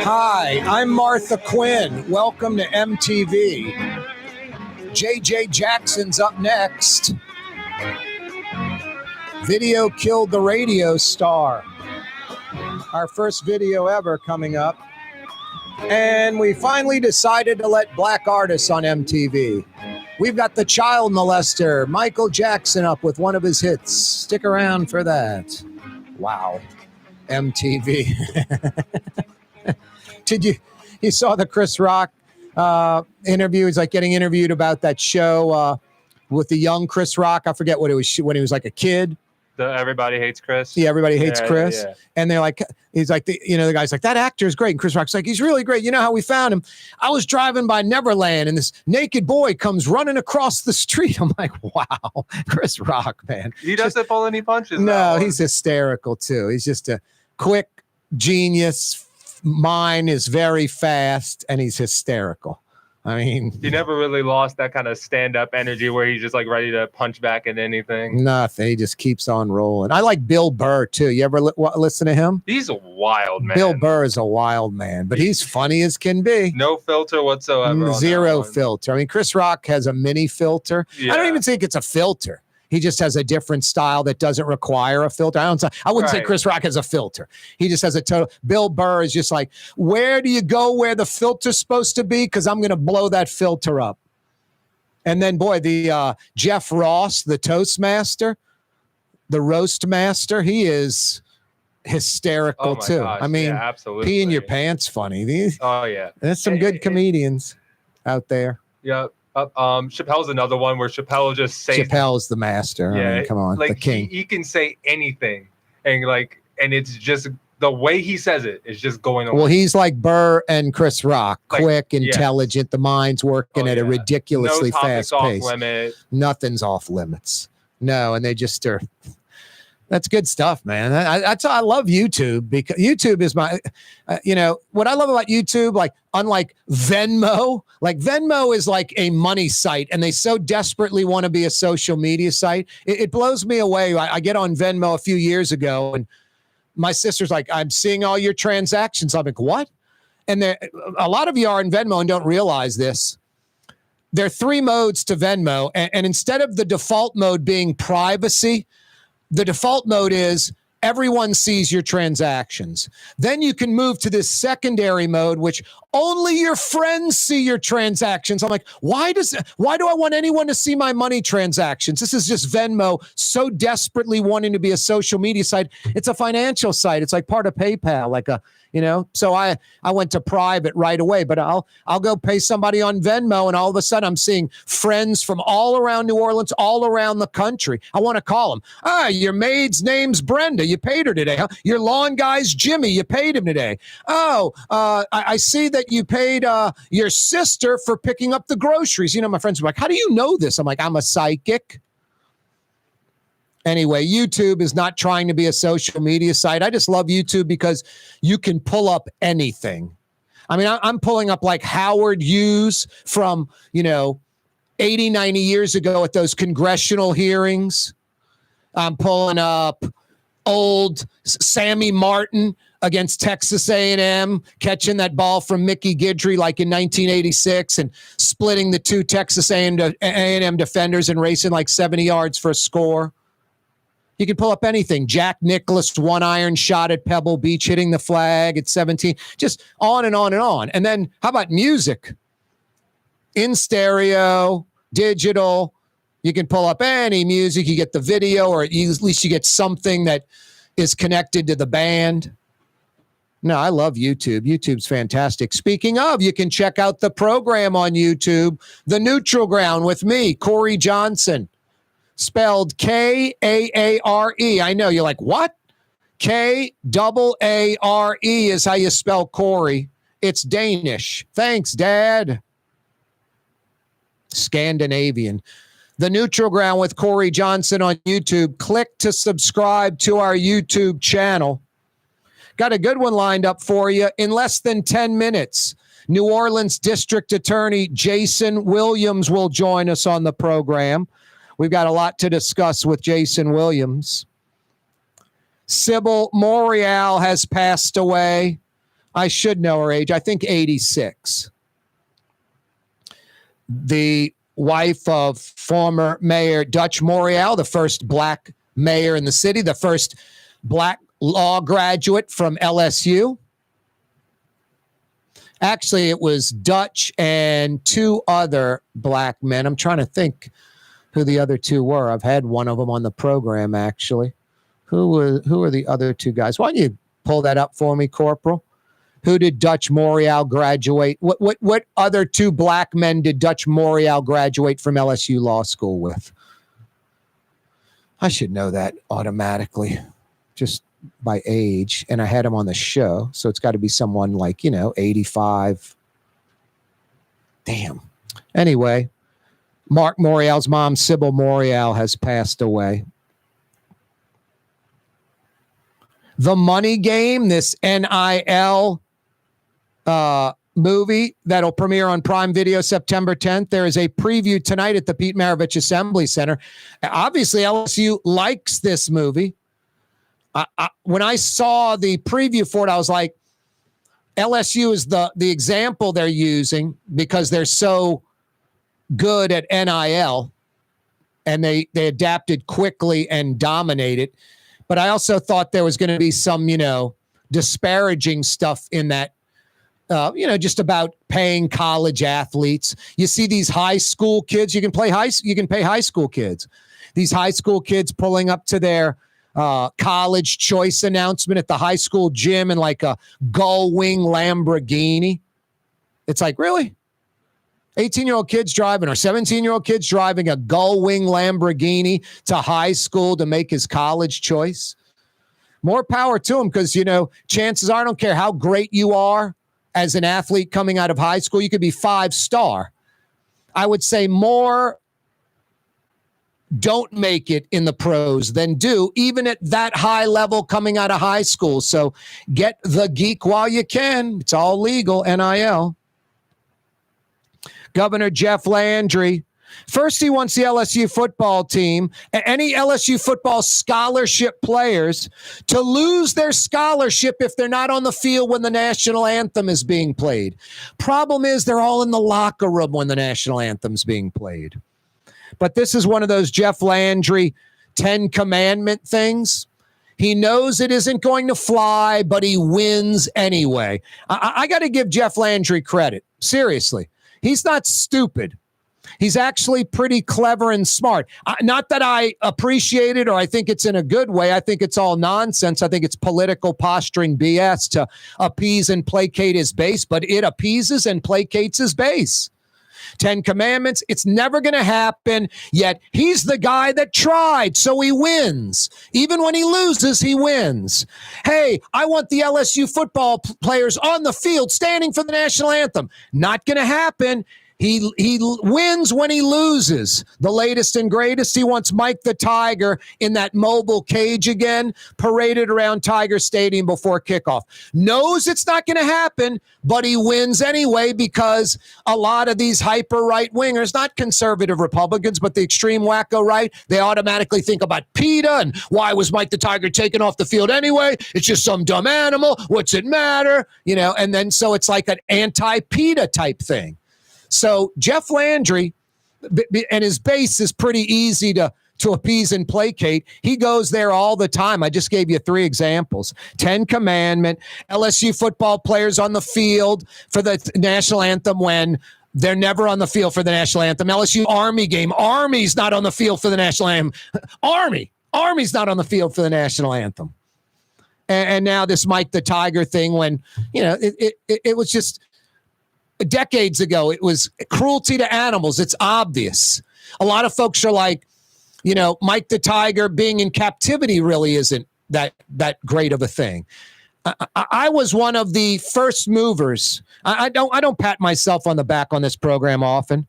Hi, I'm Martha Quinn. Welcome to MTV. JJ Jackson's up next. Video killed the radio star. Our first video ever coming up. And we finally decided to let black artists on MTV. We've got the child molester, Michael Jackson, up with one of his hits. Stick around for that. Wow. MTV. You saw the Chris Rock interview? He's like getting interviewed about that show with the young Chris Rock. I forget what it was when he was like a kid. The Everybody Hates Chris. Yeah, Everybody Hates Chris. Yeah. And they're like, he's like, the guy's like, that actor is great. And Chris Rock's like, he's really great. You know how we found him? I was driving by Neverland and this naked boy comes running across the street. I'm like, wow, Chris Rock, man. He doesn't pull any punches. No, he's hysterical too. He's just a quick genius. Mine is very fast and he's hysterical. I mean, he never really lost that kind of stand-up energy where he's just like ready to punch back at anything. Nothing. He just keeps on rolling. I like Bill Burr too. You ever listen to him? He's a wild man. Bill Burr is a wild man, but he's funny as can be. No filter whatsoever. Zero filter. I mean, Chris Rock has a mini filter. Yeah. I don't even think it's a filter. He just has a different style that doesn't require a filter. I wouldn't say Chris Rock has a filter. He just has a total. Bill Burr is just like, where do you go where the filter's supposed to be? Because I'm going to blow that filter up. And then, boy, the Jeff Ross, the Toastmaster, the Roast Master, he is hysterical too. Gosh, I mean, absolutely. Pee in your pants funny. There's some good comedians out there. Yeah. Chappelle's another one where Chappelle just says Chappelle's the master. Yeah, I mean, come on, like the king. He can say anything, and it's just the way he says it is just going on. Well, he's like Burr and Chris Rock, quick, intelligent. The mind's working at a ridiculously fast pace. Limit. Nothing's off limits. No, and they just are. That's good stuff, man. I love YouTube because YouTube is my, what I love about YouTube, like unlike Venmo, like Venmo is like a money site and they so desperately want to be a social media site. It blows me away. I get on Venmo a few years ago and my sister's like, I'm seeing all your transactions. I'm like, what? And a lot of you are in Venmo and don't realize this. There are 3 modes to Venmo. And instead of the default mode being privacy, the default mode is everyone sees your transactions. Then you can move to this secondary mode, which only your friends see your transactions. I'm like, why do I want anyone to see my money transactions? This is just Venmo so desperately wanting to be a social media site. It's a financial site. It's like part of PayPal, like so I went to private right away, but I'll go pay somebody on Venmo and all of a sudden I'm seeing friends from all around New Orleans, all around the country. I want to call them. Your maid's name's Brenda. You paid her today, huh? Your lawn guy's Jimmy. You paid him today. I see that you paid your sister for picking up the groceries. My friends are like, how do you know this? I'm like, I'm a psychic. Anyway, YouTube is not trying to be a social media site. I just love YouTube because you can pull up anything. I mean, I'm pulling up like Howard Hughes from, 80, 90 years ago at those congressional hearings. I'm pulling up old Sammy Martin against Texas A&M, catching that ball from Mickey Guidry like in 1986 and splitting the 2 Texas A&M defenders and racing like 70 yards for a score. You can pull up anything. Jack Nicklaus, 1-iron shot at Pebble Beach, hitting the flag at 17. Just on and on and on. And then how about music? In stereo, digital. You can pull up any music. You get the video, or at least you get something that is connected to the band. No, I love YouTube. YouTube's fantastic. Speaking of, you can check out the program on YouTube, The Neutral Ground with me, Corey Johnson. Spelled Kaare. I know you're like, what? Kaare is how you spell Corey. It's Danish. Thanks, Dad. Scandinavian. The Neutral Ground with Corey Johnson on YouTube. Click to subscribe to our YouTube channel. Got a good one lined up for you in less than 10 minutes. New Orleans District Attorney Jason Williams will join us on the program. We've got a lot to discuss with Jason Williams. Sybil Morial has passed away. I should know her age. I think 86. The wife of former Mayor Dutch Morial, the first black mayor in the city, the first black law graduate from LSU. Actually, it was Dutch and two other black men. I'm trying to think who the other two were. I've had one of them on the program, actually. Who are the other two guys? Why don't you pull that up for me, Corporal? Who did Dutch Morial graduate? What other two black men did Dutch Morial graduate from LSU Law School with? I should know that automatically, just by age. And I had him on the show, so it's got to be someone like, 85. Damn. Anyway, Mark Morial's mom, Sybil Morial, has passed away. The Money Game, this NIL movie that'll premiere on Prime Video September 10th. There is a preview tonight at the Pete Maravich Assembly Center. Obviously, LSU likes this movie. When I saw the preview for it, I was like, LSU is the example they're using because they're so good at NIL, and they adapted quickly and dominated. But I also thought there was going to be some, disparaging stuff in that, just about paying college athletes. You see these high school kids. You can pay high school kids. These high school kids pulling up to their college choice announcement at the high school gym in like a gull-wing Lamborghini. It's like, really? 18-year-old kids driving or 17-year-old kids driving a gull-wing Lamborghini to high school to make his college choice? More power to him because, chances are, I don't care how great you are as an athlete coming out of high school, you could be 5-star. I would say more don't make it in the pros than do, even at that high level coming out of high school. So get the geek while you can. It's all legal, NIL. Governor Jeff Landry. First, he wants the LSU football team, any LSU football scholarship players, to lose their scholarship if they're not on the field when the national anthem is being played. Problem is, they're all in the locker room when the national anthem's being played. But this is one of those Jeff Landry 10 commandment things. He knows it isn't going to fly, but he wins anyway. I got to give Jeff Landry credit. Seriously. He's not stupid. He's actually pretty clever and smart. Not that I appreciate it or I think it's in a good way. I think it's all nonsense. I think it's political posturing BS to appease and placate his base, but it appeases and placates his base. 10 Commandments, it's never going to happen, yet he's the guy that tried, so he wins. Even when he loses, he wins. Hey, I want the LSU football players on the field standing for the national anthem. Not going to happen. He wins when he loses. The latest and greatest, he wants Mike the Tiger in that mobile cage again, paraded around Tiger Stadium before kickoff. Knows it's not going to happen, but he wins anyway because a lot of these hyper right-wingers, not conservative Republicans, but the extreme wacko right, they automatically think about PETA and why was Mike the Tiger taken off the field anyway? It's just some dumb animal. What's it matter? And then so it's like an anti-PETA type thing. So Jeff Landry and his base is pretty easy to appease and placate. He goes there all the time. I just gave you 3 examples. 10 Commandment, LSU football players on the field for the national anthem when they're never on the field for the national anthem. LSU Army game. Army's not on the field for the national anthem. Army's not on the field for the national anthem. And now this Mike the Tiger thing when, it was just decades ago, it was cruelty to animals. It's obvious. A lot of folks are like, Mike the Tiger being in captivity really isn't that great of a thing. I was one of the first movers. I don't pat myself on the back on this program often,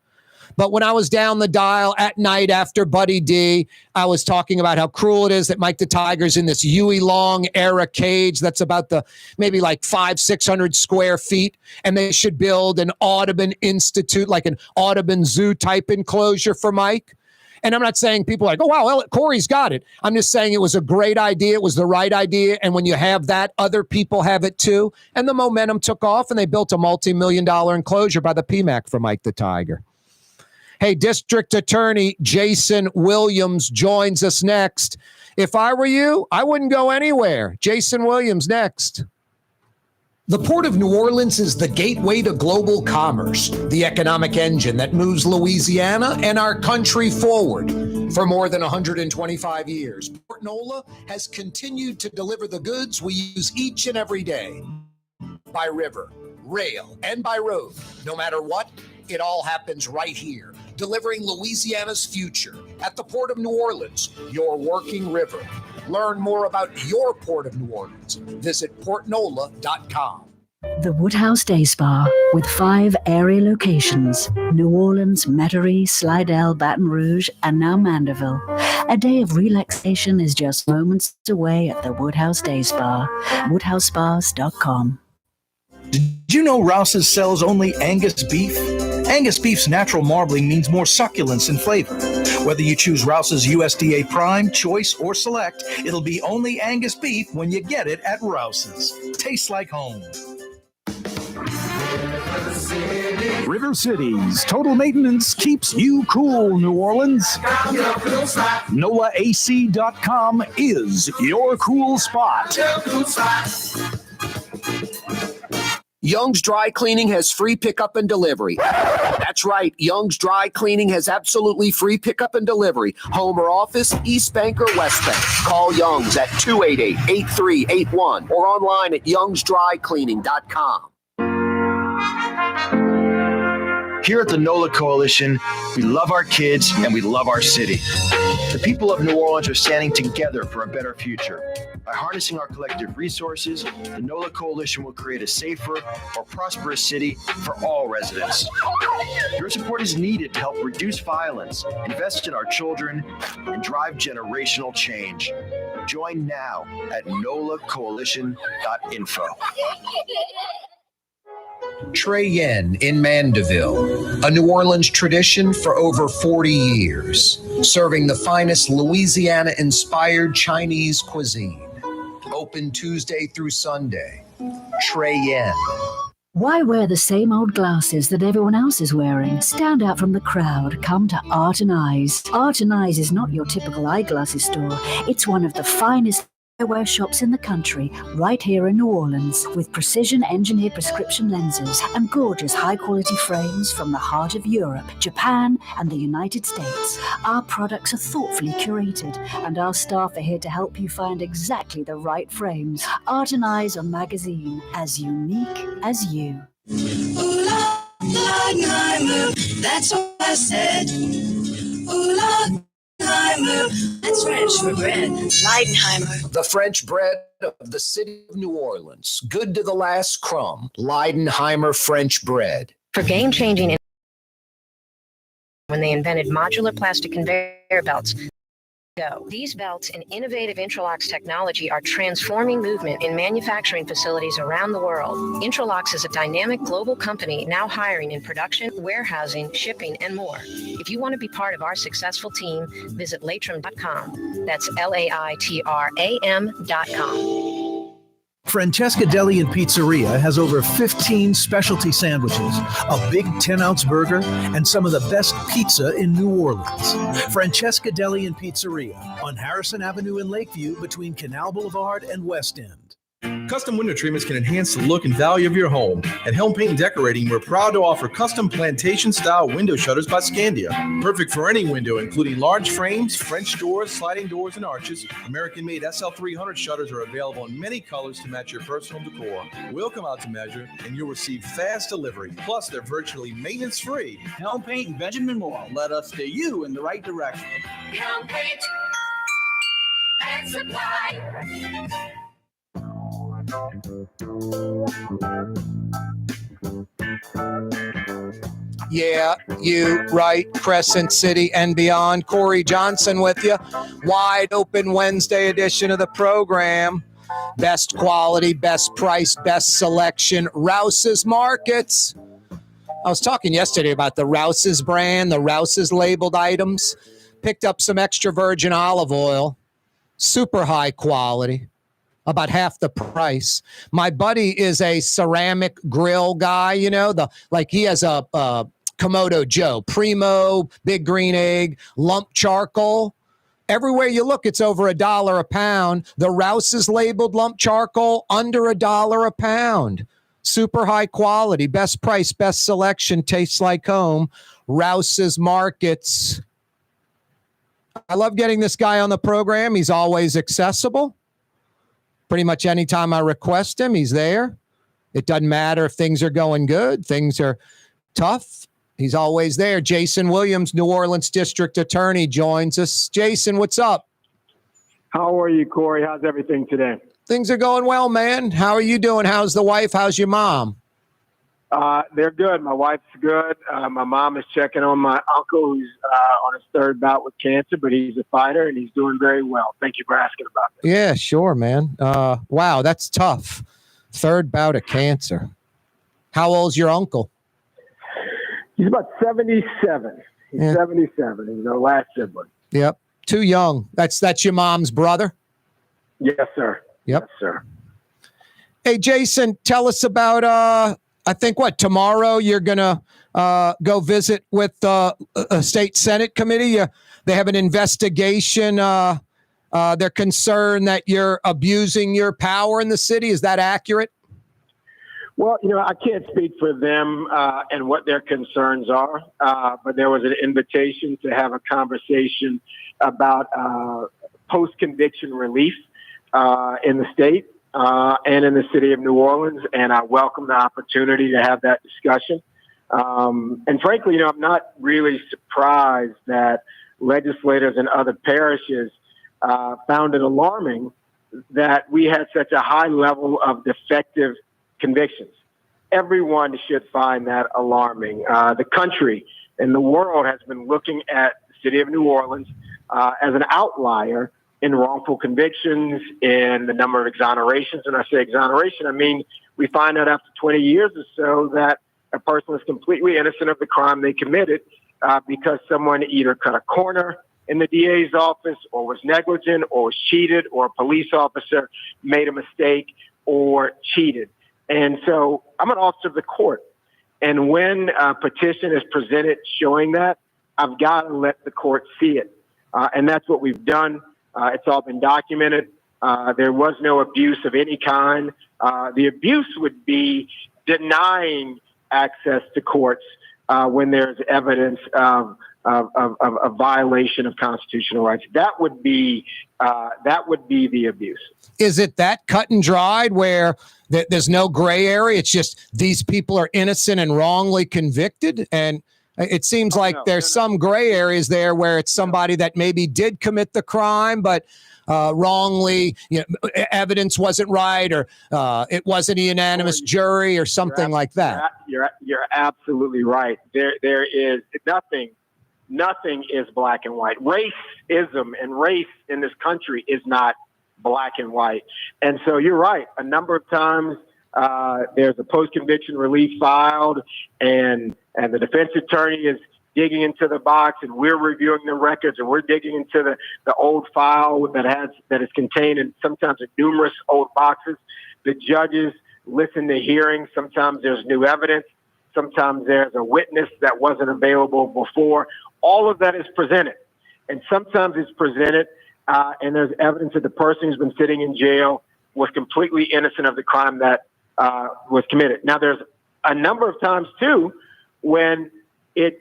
But when I was down the dial at night after Buddy D, I was talking about how cruel it is that Mike the Tiger's in this Huey Long era cage that's about maybe like 500-600 square feet, and they should build an Audubon Institute, like an Audubon Zoo type enclosure for Mike. And I'm not saying people are like, oh, wow, Corey's got it. I'm just saying it was a great idea. It was the right idea. And when you have that, other people have it too. And the momentum took off, and they built a multi-million-dollar enclosure by the PMAC for Mike the Tiger. Hey, District Attorney Jason Williams joins us next. If I were you, I wouldn't go anywhere. Jason Williams next. The Port of New Orleans is the gateway to global commerce, the economic engine that moves Louisiana and our country forward. For more than 125 years, Port Nola has continued to deliver the goods we use each and every day. By river, rail, and by road. No matter what, it all happens right here, delivering Louisiana's future at the Port of New Orleans, your working river. Learn more about your Port of New Orleans. Visit portnola.com. The Woodhouse Day Spa, with 5 area locations, New Orleans, Metairie, Slidell, Baton Rouge, and now Mandeville. A day of relaxation is just moments away at the Woodhouse Day Spa, woodhousespas.com. Did you know Rouse's sells only Angus beef? Angus beef's natural marbling means more succulence and flavor. Whether you choose Rouse's USDA Prime, Choice, or Select, it'll be only Angus beef when you get it at Rouse's. Tastes like home. River Cities Total Maintenance keeps you cool, New Orleans. NOLAAC.com is your cool spot. Young's Dry Cleaning has free pickup and delivery. That's right. Young's Dry Cleaning has absolutely free pickup and delivery. Home or office, East Bank or West Bank. Call Young's at 288-8381 or online at youngsdrycleaning.com. Here at the NOLA Coalition, we love our kids and we love our city. The people of New Orleans are standing together for a better future. By harnessing our collective resources, the NOLA Coalition will create a safer, more prosperous city for all residents. Your support is needed to help reduce violence, invest in our children, and drive generational change. Join now at nolacoalition.info. Trey Yen in Mandeville, a New Orleans tradition for over 40 years, serving the finest Louisiana-inspired Chinese cuisine. Open Tuesday through Sunday. Trey Yen. Why wear the same old glasses that everyone else is wearing? Stand out from the crowd. Come to Art and Eyes. Art and Eyes is not your typical eyeglasses store. It's one of the finest eyewear shops in the country, right here in New Orleans, with precision-engineered prescription lenses and gorgeous high-quality frames from the heart of Europe, Japan, and the United States. Our products are thoughtfully curated, and our staff are here to help you find exactly the right frames. Art and Eyes on magazine, as unique as you. Ooh, Leidenheimer, that's what I said. Ooh, Leidenheimer, that's French for bread. Leidenheimer. The French bread of the city of New Orleans. Good to the last crumb. Leidenheimer French bread. For game-changing when they invented modular plastic conveyor belts. These belts and innovative Intralox technology are transforming movement in manufacturing facilities around the world. Intralox is a dynamic global company now hiring in production, warehousing, shipping, and more. If you want to be part of our successful team, visit Latram.com. That's LAITRAM.com. Francesca Deli and Pizzeria has over 15 specialty sandwiches, a big 10-ounce burger, and some of the best pizza in New Orleans. Francesca Deli and Pizzeria on Harrison Avenue in Lakeview between Canal Boulevard and West End. Custom window treatments can enhance the look and value of your home. At Helm Paint and Decorating, we're proud to offer custom plantation-style window shutters by Scandia. Perfect for any window, including large frames, French doors, sliding doors, and arches. American-made SL300 shutters are available in many colors to match your personal decor. We'll come out to measure, and you'll receive fast delivery. Plus, they're virtually maintenance-free. Helm Paint and Benjamin Moore. Let us steer you in the right direction. Helm Paint and Supply. Yeah, you right. Crescent City and beyond. Corey Johnson with you. Wide open Wednesday edition of the program. Best quality, best price, best selection. Rouse's Markets. I was talking yesterday about the Rouse's brand, the Rouse's labeled items. Picked up some extra virgin olive oil. Super high quality. About half the price. My buddy is a ceramic grill guy, you know, he has a Komodo Joe, Primo, Big Green Egg, lump charcoal. Everywhere you look, it's over $1 a pound. The Rouse's labeled lump charcoal, under $1 a pound. Super high quality, best price, best selection, tastes like home. Rouse's Markets. I love getting this guy on the program. He's always accessible. Pretty much anytime I request him, he's there. It doesn't matter if things are going good, things are tough. He's always there. Jason Williams, New Orleans District Attorney, joins us. Jason, what's up? How are you, Corey? How's everything today? Things are going well, man. How are you doing? How's the wife? How's your mom? They're good. My wife's good. My mom is checking on my uncle who's on his third bout with cancer, but he's a fighter and he's doing very well. Thank you for asking about that. Yeah, sure, man. Wow, that's tough. Third bout of cancer. How old's your uncle? He's about 77. He's 77. He's our last sibling. Yep. Too young. That's your mom's brother? Yes, sir. Yep. Yes, sir. Hey, Jason, tell us about I think tomorrow you're going to go visit with a state Senate committee. They have an investigation. They're concerned that you're abusing your power in the city. Is that accurate? Well, I can't speak for them and what their concerns are, but there was an invitation to have a conversation about post-conviction relief in the state. And in the city of New Orleans, and I welcome the opportunity to have that discussion. And frankly, I'm not really surprised that legislators in other parishes found it alarming that we had such a high level of defective convictions. Everyone should find that alarming. The country and the world has been looking at the city of New Orleans as an outlier in wrongful convictions, in the number of exonerations. And I say exoneration, I mean, we find out after 20 years or so that a person is completely innocent of the crime they committed because someone either cut a corner in the DA's office or was negligent or was cheated, or a police officer made a mistake or cheated. And so I'm an officer of the court. And when a petition is presented showing that, I've got to let the court see it. And that's what we've done. It's all been documented. There was no abuse of any kind. The abuse would be denying access to courts when there's evidence of a violation of constitutional rights. That would be the abuse. Is it that cut and dried where there's no gray area? It's just these people are innocent and wrongly convicted, and it seems there's some gray areas there where it's somebody that maybe did commit the crime, but wrongly, evidence wasn't right, or it wasn't a unanimous jury, or something like that. You're absolutely right. There is nothing is black and white. Racism and race in this country is not black and white. And so you're right. A number of times there's a post-conviction relief filed, and the defense attorney is digging into the box, and we're reviewing the records, and we're digging into the old file that is contained in sometimes in numerous old boxes. The judges listen to hearings. Sometimes there's new evidence. Sometimes there's a witness that wasn't available before. All of that is presented. And sometimes it's presented and there's evidence that the person who's been sitting in jail was completely innocent of the crime that was committed. Now, there's a number of times, too, when it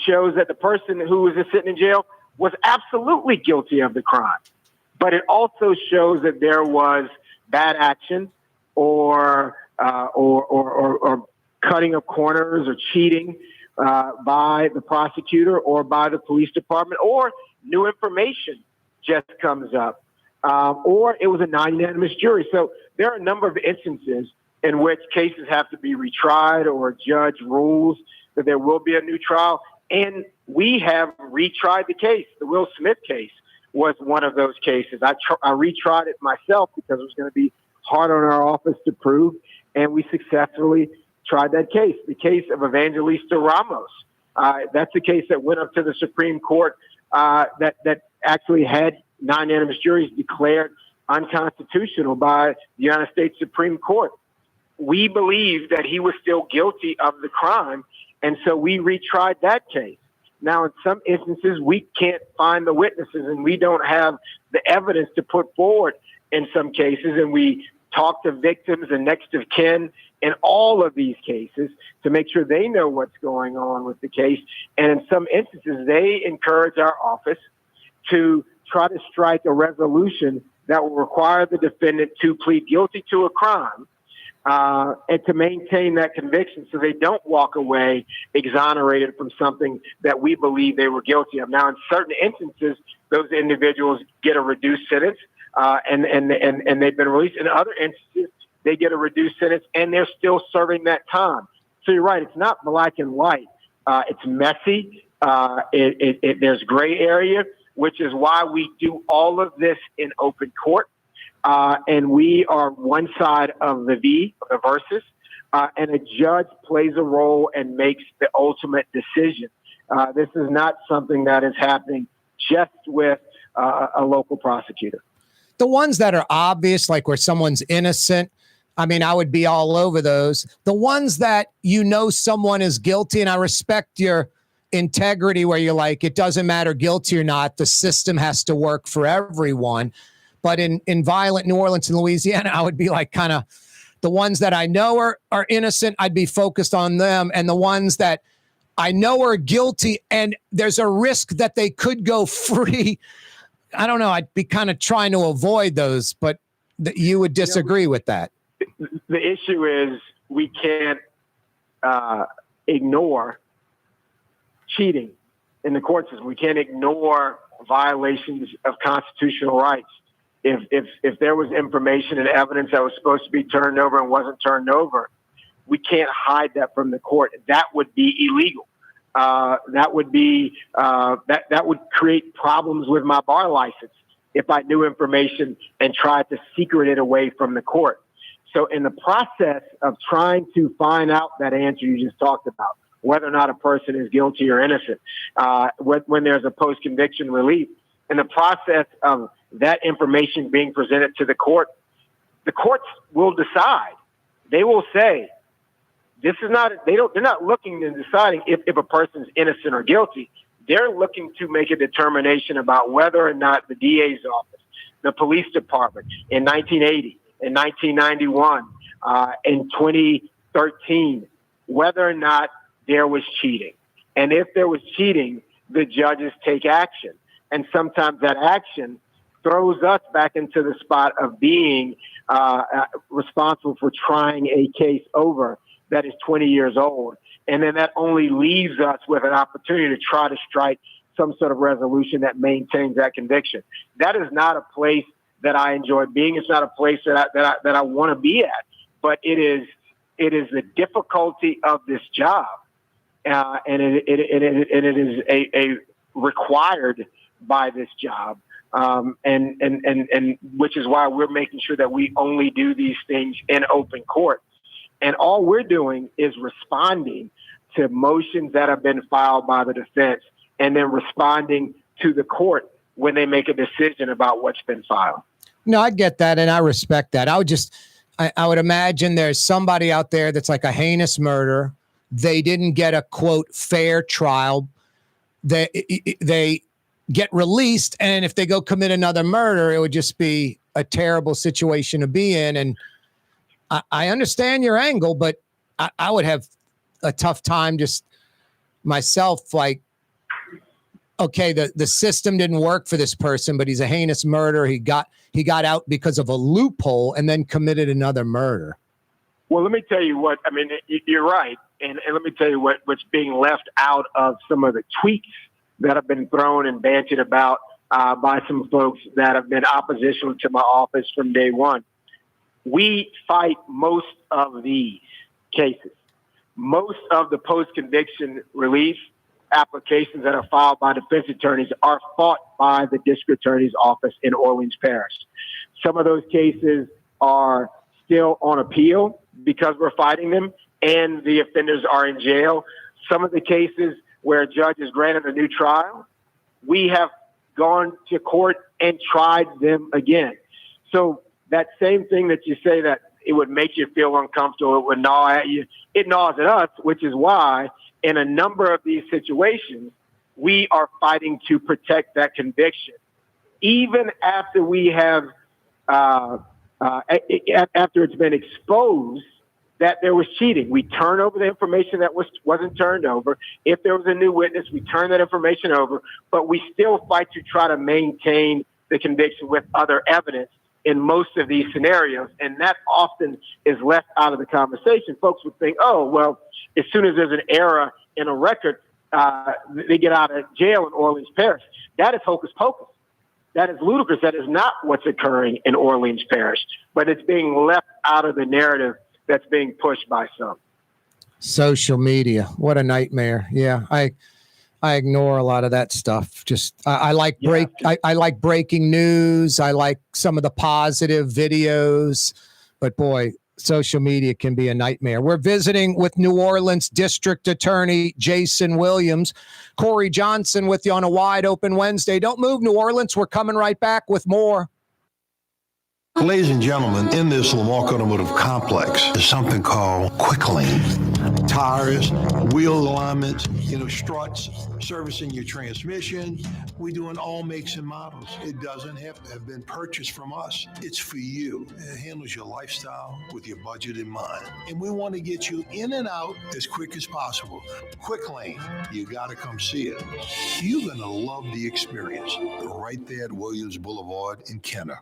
shows that the person who was just sitting in jail was absolutely guilty of the crime. But it also shows that there was bad action or cutting of corners or cheating by the prosecutor or by the police department, or new information just comes up, or it was a non-unanimous jury. So there are a number of instances in which cases have to be retried or a judge rules that there will be a new trial. And we have retried the case. The Will Smith case was one of those cases. I retried it myself because it was going to be hard on our office to prove, and we successfully tried that case. The case of Evangelista Ramos. That's the case that went up to the Supreme Court that actually had non-unanimous juries declared unconstitutional by the United States Supreme Court. We believe that he was still guilty of the crime, and so we retried that case. Now, in some instances, we can't find the witnesses, and we don't have the evidence to put forward in some cases, and we talk to victims and next of kin in all of these cases to make sure they know what's going on with the case. And in some instances, they encourage our office to try to strike a resolution that will require the defendant to plead guilty to a crime and to maintain that conviction so they don't walk away exonerated from something that we believe they were guilty of. Now, in certain instances, those individuals get a reduced sentence and they've been released. In other instances, they get a reduced sentence and they're still serving that time. So you're right. It's not black and white. It's messy. There's gray area, which is why we do all of this in open court. And we are one side of the V, the versus, and a judge plays a role and makes the ultimate decision. This is not something that is happening just with a local prosecutor. The ones that are obvious, like where someone's innocent, I mean, I would be all over those. The ones that you know someone is guilty, and I respect your integrity where you're like, it doesn't matter guilty or not, the system has to work for everyone. But in violent New Orleans and Louisiana, I would be like kind of the ones that I know are innocent, I'd be focused on them. And the ones that I know are guilty and there's a risk that they could go free, I don't know, I'd be kind of trying to avoid those, but you would disagree with that. The issue is we can't ignore cheating in the court system. We can't ignore violations of constitutional rights. If there was information and evidence that was supposed to be turned over and wasn't turned over, we can't hide that from the court. That would be illegal. That would create problems with my bar license if I knew information and tried to secret it away from the court. So in the process of trying to find out that answer you just talked about, whether or not a person is guilty or innocent, when there's a post-conviction relief, in the process of that information being presented to the court, the courts will decide. They will say, this is not, they're not looking and deciding if a person's innocent or guilty. They're looking to make a determination about whether or not the DA's office, the police department in 1980, in 1991, in 2013, whether or not there was cheating. And if there was cheating, the judges take action. And sometimes that action throws us back into the spot of being responsible for trying a case over that is 20 years old. And then that only leaves us with an opportunity to try to strike some sort of resolution that maintains that conviction. That is not a place that I enjoy being. It's not a place that I want to be at, but it is the difficulty of this job. And it is a required by this job. And which is why we're making sure that we only do these things in open court. And all we're doing is responding to motions that have been filed by the defense and then responding to the court when they make a decision about what's been filed. No, I get that. And I respect that. I would imagine there's somebody out there that's like a heinous murder. They didn't get a quote fair trial. They get released. And if they go commit another murder, it would just be a terrible situation to be in. And I understand your angle, but I would have a tough time just myself, like, okay, the system didn't work for this person, but he's a heinous murderer. He got out because of a loophole and then committed another murder. Well, let me tell you what, I mean, you're right. And let me tell you what's being left out of some of the tweets that have been thrown and banted about by some folks that have been oppositional to my office from day one. We fight most of these cases. Most of the post-conviction relief applications that are filed by defense attorneys are fought by the district attorney's office in Orleans Parish. Some of those cases are still on appeal because we're fighting them and the offenders are in jail. Some of the cases where a judge has granted a new trial, we have gone to court and tried them again. So that same thing that you say that it would make you feel uncomfortable, it would gnaw at you, it gnaws at us, which is why in a number of these situations, we are fighting to protect that conviction. Even after we have, after it's been exposed that there was cheating, we turn over the information that wasn't turned over. If there was a new witness, we turn that information over, but we still fight to try to maintain the conviction with other evidence in most of these scenarios. And that often is left out of the conversation. Folks would think, oh, well, as soon as there's an error in a record, they get out of jail in Orleans Parish. That is hocus pocus. That is ludicrous. That is not what's occurring in Orleans Parish, but it's being left out of the narrative that's being pushed by some. Social media, what a nightmare. Yeah, I ignore a lot of that stuff. Just I like I like breaking news. I like some of the positive videos, but boy, social media can be a nightmare. We're visiting with New Orleans District Attorney Jason Williams. Corey Johnson with you on a Wide Open Wednesday. Don't move, New Orleans. We're coming right back with more. Ladies and gentlemen, in this Lamarck Automotive Complex is something called Quick Lane. Tires, wheel alignments, struts, servicing your transmission. We do in all makes and models. It doesn't have to have been purchased from us. It's for you. It handles your lifestyle with your budget in mind. And we want to get you in and out as quick as possible. Quick Lane, you got to come see it. You're going to love the experience right there at Williams Boulevard in Kenner.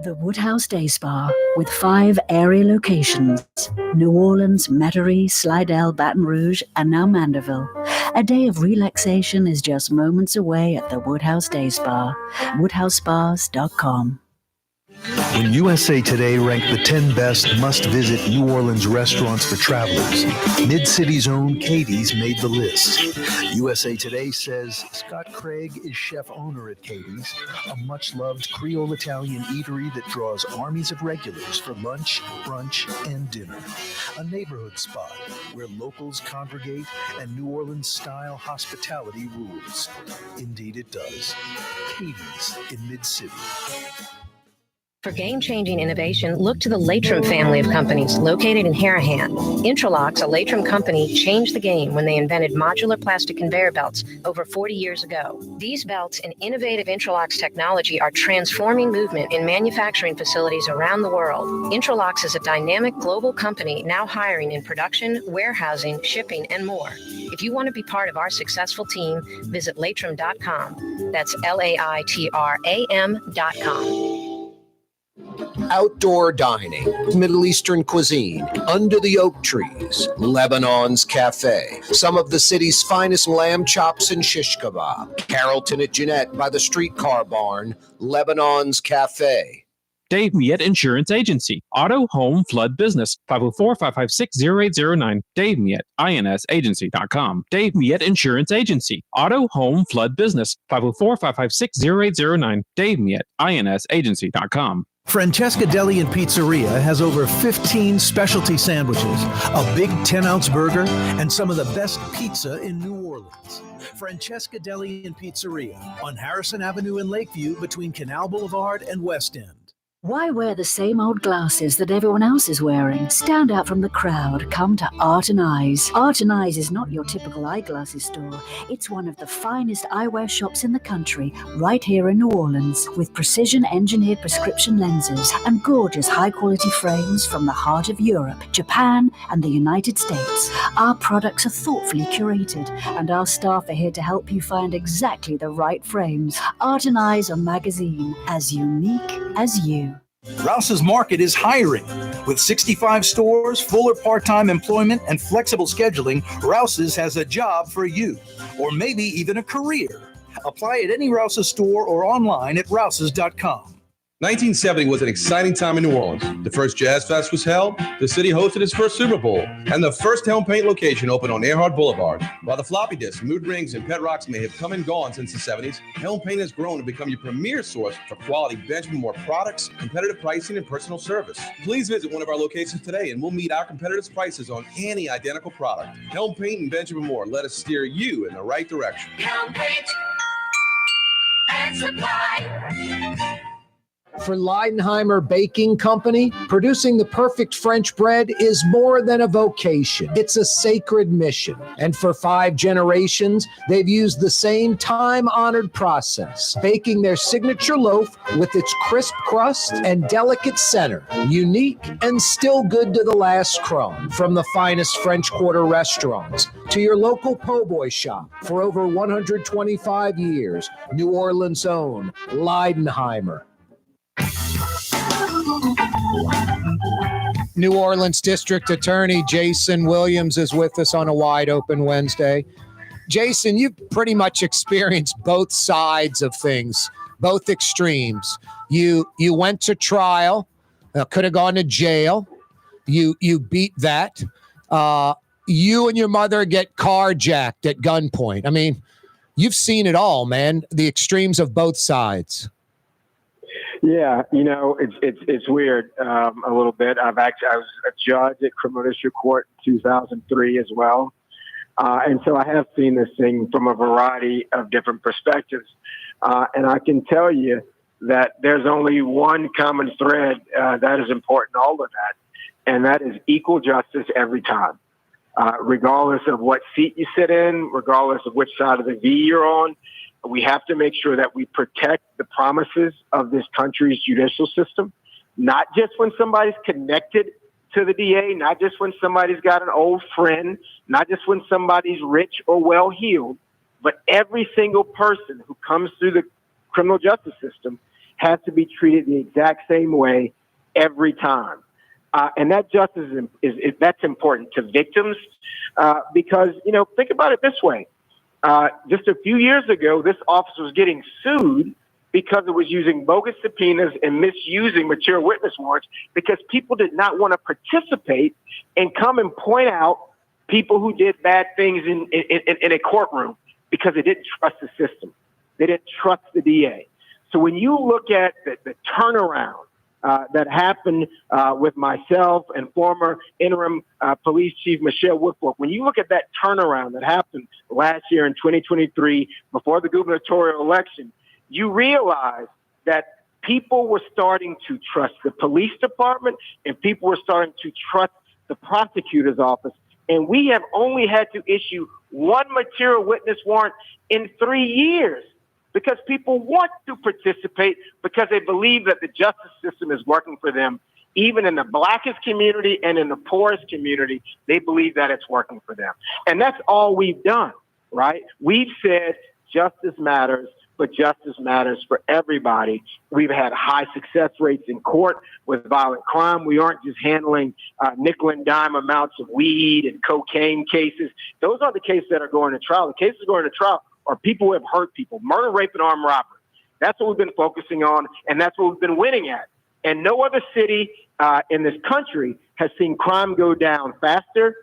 The Woodhouse Day Spa, with 5 area locations, New Orleans, Metairie, Slidell, Baton Rouge, and now Mandeville. A day of relaxation is just moments away at the Woodhouse Day Spa, woodhousespas.com. When USA Today ranked the 10 best must-visit New Orleans restaurants for travelers, Mid-City's own Katie's made the list. USA Today says Scott Craig is chef-owner at Katie's, a much-loved Creole Italian eatery that draws armies of regulars for lunch, brunch, and dinner. A neighborhood spot where locals congregate and New Orleans-style hospitality rules. Indeed it does. Katie's in Mid-City. For game-changing innovation, look to the Latrim family of companies located in Harahan. Intralox, a Latrim company, changed the game when they invented modular plastic conveyor belts over 40 years ago. These belts and innovative Intralox technology are transforming movement in manufacturing facilities around the world. Intralox is a dynamic global company now hiring in production, warehousing, shipping, and more. If you want to be part of our successful team, visit Latrim.com. That's LAITRAM.com. Outdoor dining, Middle Eastern cuisine, under the oak trees, Lebanon's Cafe, some of the city's finest lamb chops and shish kebab, Carrollton at Jeanette by the streetcar barn, Lebanon's Cafe. Dave Miette Insurance Agency. Auto, home, flood, business. 504-556-0809. Dave Miette, INSagency.com. Dave Miette Insurance Agency. Auto, home, flood, business. 504-556-0809. Dave Miette, INSagency.com. Francesca Deli and Pizzeria has over 15 specialty sandwiches, a big 10-ounce burger, and some of the best pizza in New Orleans. Francesca Deli and Pizzeria on Harrison Avenue in Lakeview between Canal Boulevard and West End. Why wear the same old glasses that everyone else is wearing? Stand out from the crowd. Come to Art and Eyes. Art and Eyes is not your typical eyeglasses store. It's one of the finest eyewear shops in the country, right here in New Orleans, with precision-engineered prescription lenses and gorgeous high-quality frames from the heart of Europe, Japan, and the United States. Our products are thoughtfully curated, and our staff are here to help you find exactly the right frames. Art and Eyes are magazine, as unique as you. Rouse's Market is hiring. With 65 stores, full or part-time employment, and flexible scheduling, Rouse's has a job for you, or maybe even a career. Apply at any Rouse's store or online at rouses.com. 1970 was an exciting time in New Orleans. The first Jazz Fest was held, the city hosted its first Super Bowl, and the first Helm Paint location opened on Earhart Boulevard. While the floppy disks, mood rings, and pet rocks may have come and gone since the 70s, Helm Paint has grown to become your premier source for quality Benjamin Moore products, competitive pricing, and personal service. Please visit one of our locations today and we'll meet our competitors' prices on any identical product. Helm Paint and Benjamin Moore, let us steer you in the right direction. Helm Paint and Supply. For Leidenheimer Baking Company, producing the perfect French bread is more than a vocation. It's a sacred mission. And for 5 generations, they've used the same time-honored process, baking their signature loaf with its crisp crust and delicate center, unique and still good to the last crumb. From the finest French Quarter restaurants to your local po' boy shop, for over 125 years, New Orleans' own Leidenheimer. New Orleans District Attorney Jason Williams is with us on a Wide Open Wednesday. Jason, you've pretty much experienced both sides of things, both extremes. You went to trial, could have gone to jail. You beat that. You and your mother get carjacked at gunpoint. I mean, you've seen it all, man. The extremes of both sides. Yeah, it's weird a little bit. I was a judge at criminal district court in 2003 as well. And so I have seen this thing from a variety of different perspectives. And I can tell you that there's only one common thread that is important in all of that, and that is equal justice every time. Regardless of what seat you sit in, regardless of which side of the V you're on, we have to make sure that we protect the promises of this country's judicial system, not just when somebody's connected to the DA, not just when somebody's got an old friend, not just when somebody's rich or well-heeled, but every single person who comes through the criminal justice system has to be treated the exact same way every time. And that justice that's important to victims because, think about it this way. Just a few years ago, this office was getting sued because it was using bogus subpoenas and misusing material witness warrants because people did not want to participate and come and point out people who did bad things in a courtroom because they didn't trust the system. They didn't trust the DA. So when you look at the turnaround that happened with myself and former interim police chief Michelle Woodfork, when you look at that turnaround that happened last year in 2023 before the gubernatorial election, you realize that people were starting to trust the police department and people were starting to trust the prosecutor's office. And we have only had to issue one material witness warrant in 3 years. Because people want to participate because they believe that the justice system is working for them. Even in the blackest community and in the poorest community, they believe that it's working for them. And that's all we've done, right? We've said justice matters, but justice matters for everybody. We've had high success rates in court with violent crime. We aren't just handling nickel and dime amounts of weed and cocaine cases. Those are the cases that are going to trial. The cases going to trial are people who have hurt people, murder, rape, and armed robbery. That's what we've been focusing on, and that's what we've been winning at. And no other city in this country has seen crime go down faster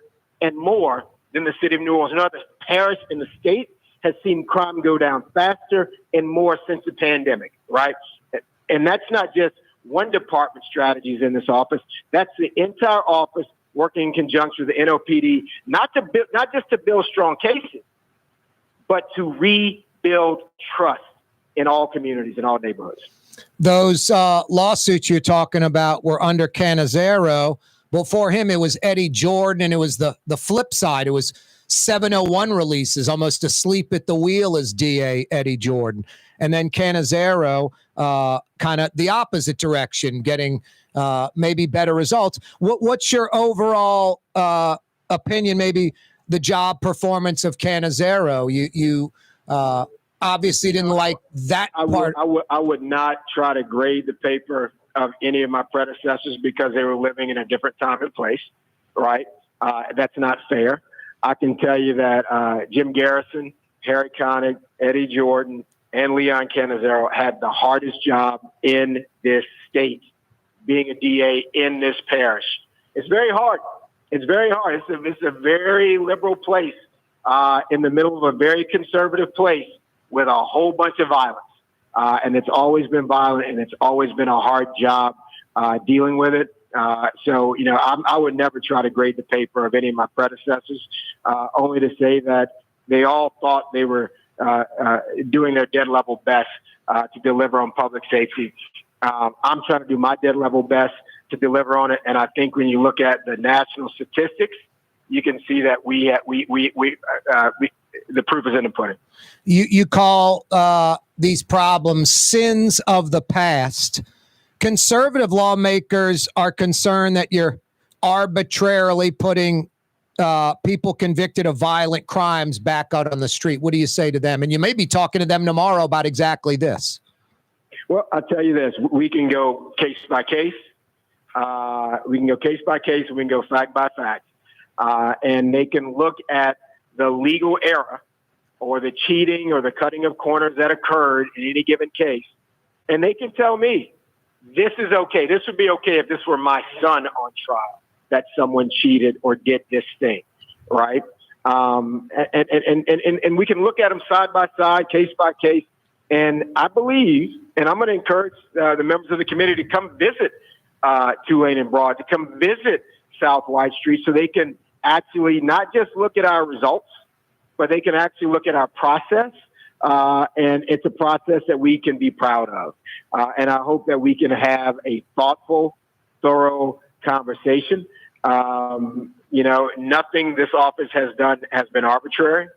and more than the city of New Orleans. No other parish in the state has seen crime go down faster and more since the pandemic, right? And that's not just one department strategies in this office. That's the entire office working in conjunction with the NOPD, not just to build strong cases, but to rebuild trust in all communities, in all neighborhoods. Those lawsuits you're talking about were under Cannizzaro. Before him, it was Eddie Jordan, and it was the flip side. It was 701 releases, almost asleep at the wheel as DA Eddie Jordan. And then Cannizzaro, kind of the opposite direction, getting maybe better results. What's your overall opinion, maybe the job performance of Cannizzaro? You obviously didn't like that part. I would not try to grade the paper of any of my predecessors because they were living in a different time and place, right? That's not fair. I can tell you that Jim Garrison, Harry Connick, Eddie Jordan, and Leon Cannizzaro had the hardest job in this state, being a DA in this parish. It's very hard. It's very hard. It's a very liberal place in the middle of a very conservative place with a whole bunch of violence. And it's always been violent, and it's always been a hard job dealing with it. So, I would never try to grade the paper of any of my predecessors, only to say that they all thought they were doing their dead level best to deliver on public safety. I'm trying to do my dead level best to deliver on it. And I think when you look at the national statistics, you can see that the proof is in the pudding. You call these problems sins of the past. Conservative lawmakers are concerned that you're arbitrarily putting people convicted of violent crimes back out on the street. What do you say to them? And you may be talking to them tomorrow about exactly this. Well, I'll tell you this. We can go case by case. We can go case by case, and we can go fact by fact. And they can look at the legal error or the cheating or the cutting of corners that occurred in any given case. And they can tell me, this is okay. This would be okay if this were my son on trial, that someone cheated or did this thing, right? And we can look at them side by side, case by case. And I believe, and I'm going to encourage the members of the committee to come visit Tulane and Broad, to come visit South White Street, so they can actually not just look at our results, but they can actually look at our process. And it's a process that we can be proud of. And I hope that we can have a thoughtful, thorough conversation. Nothing this office has done has been arbitrary.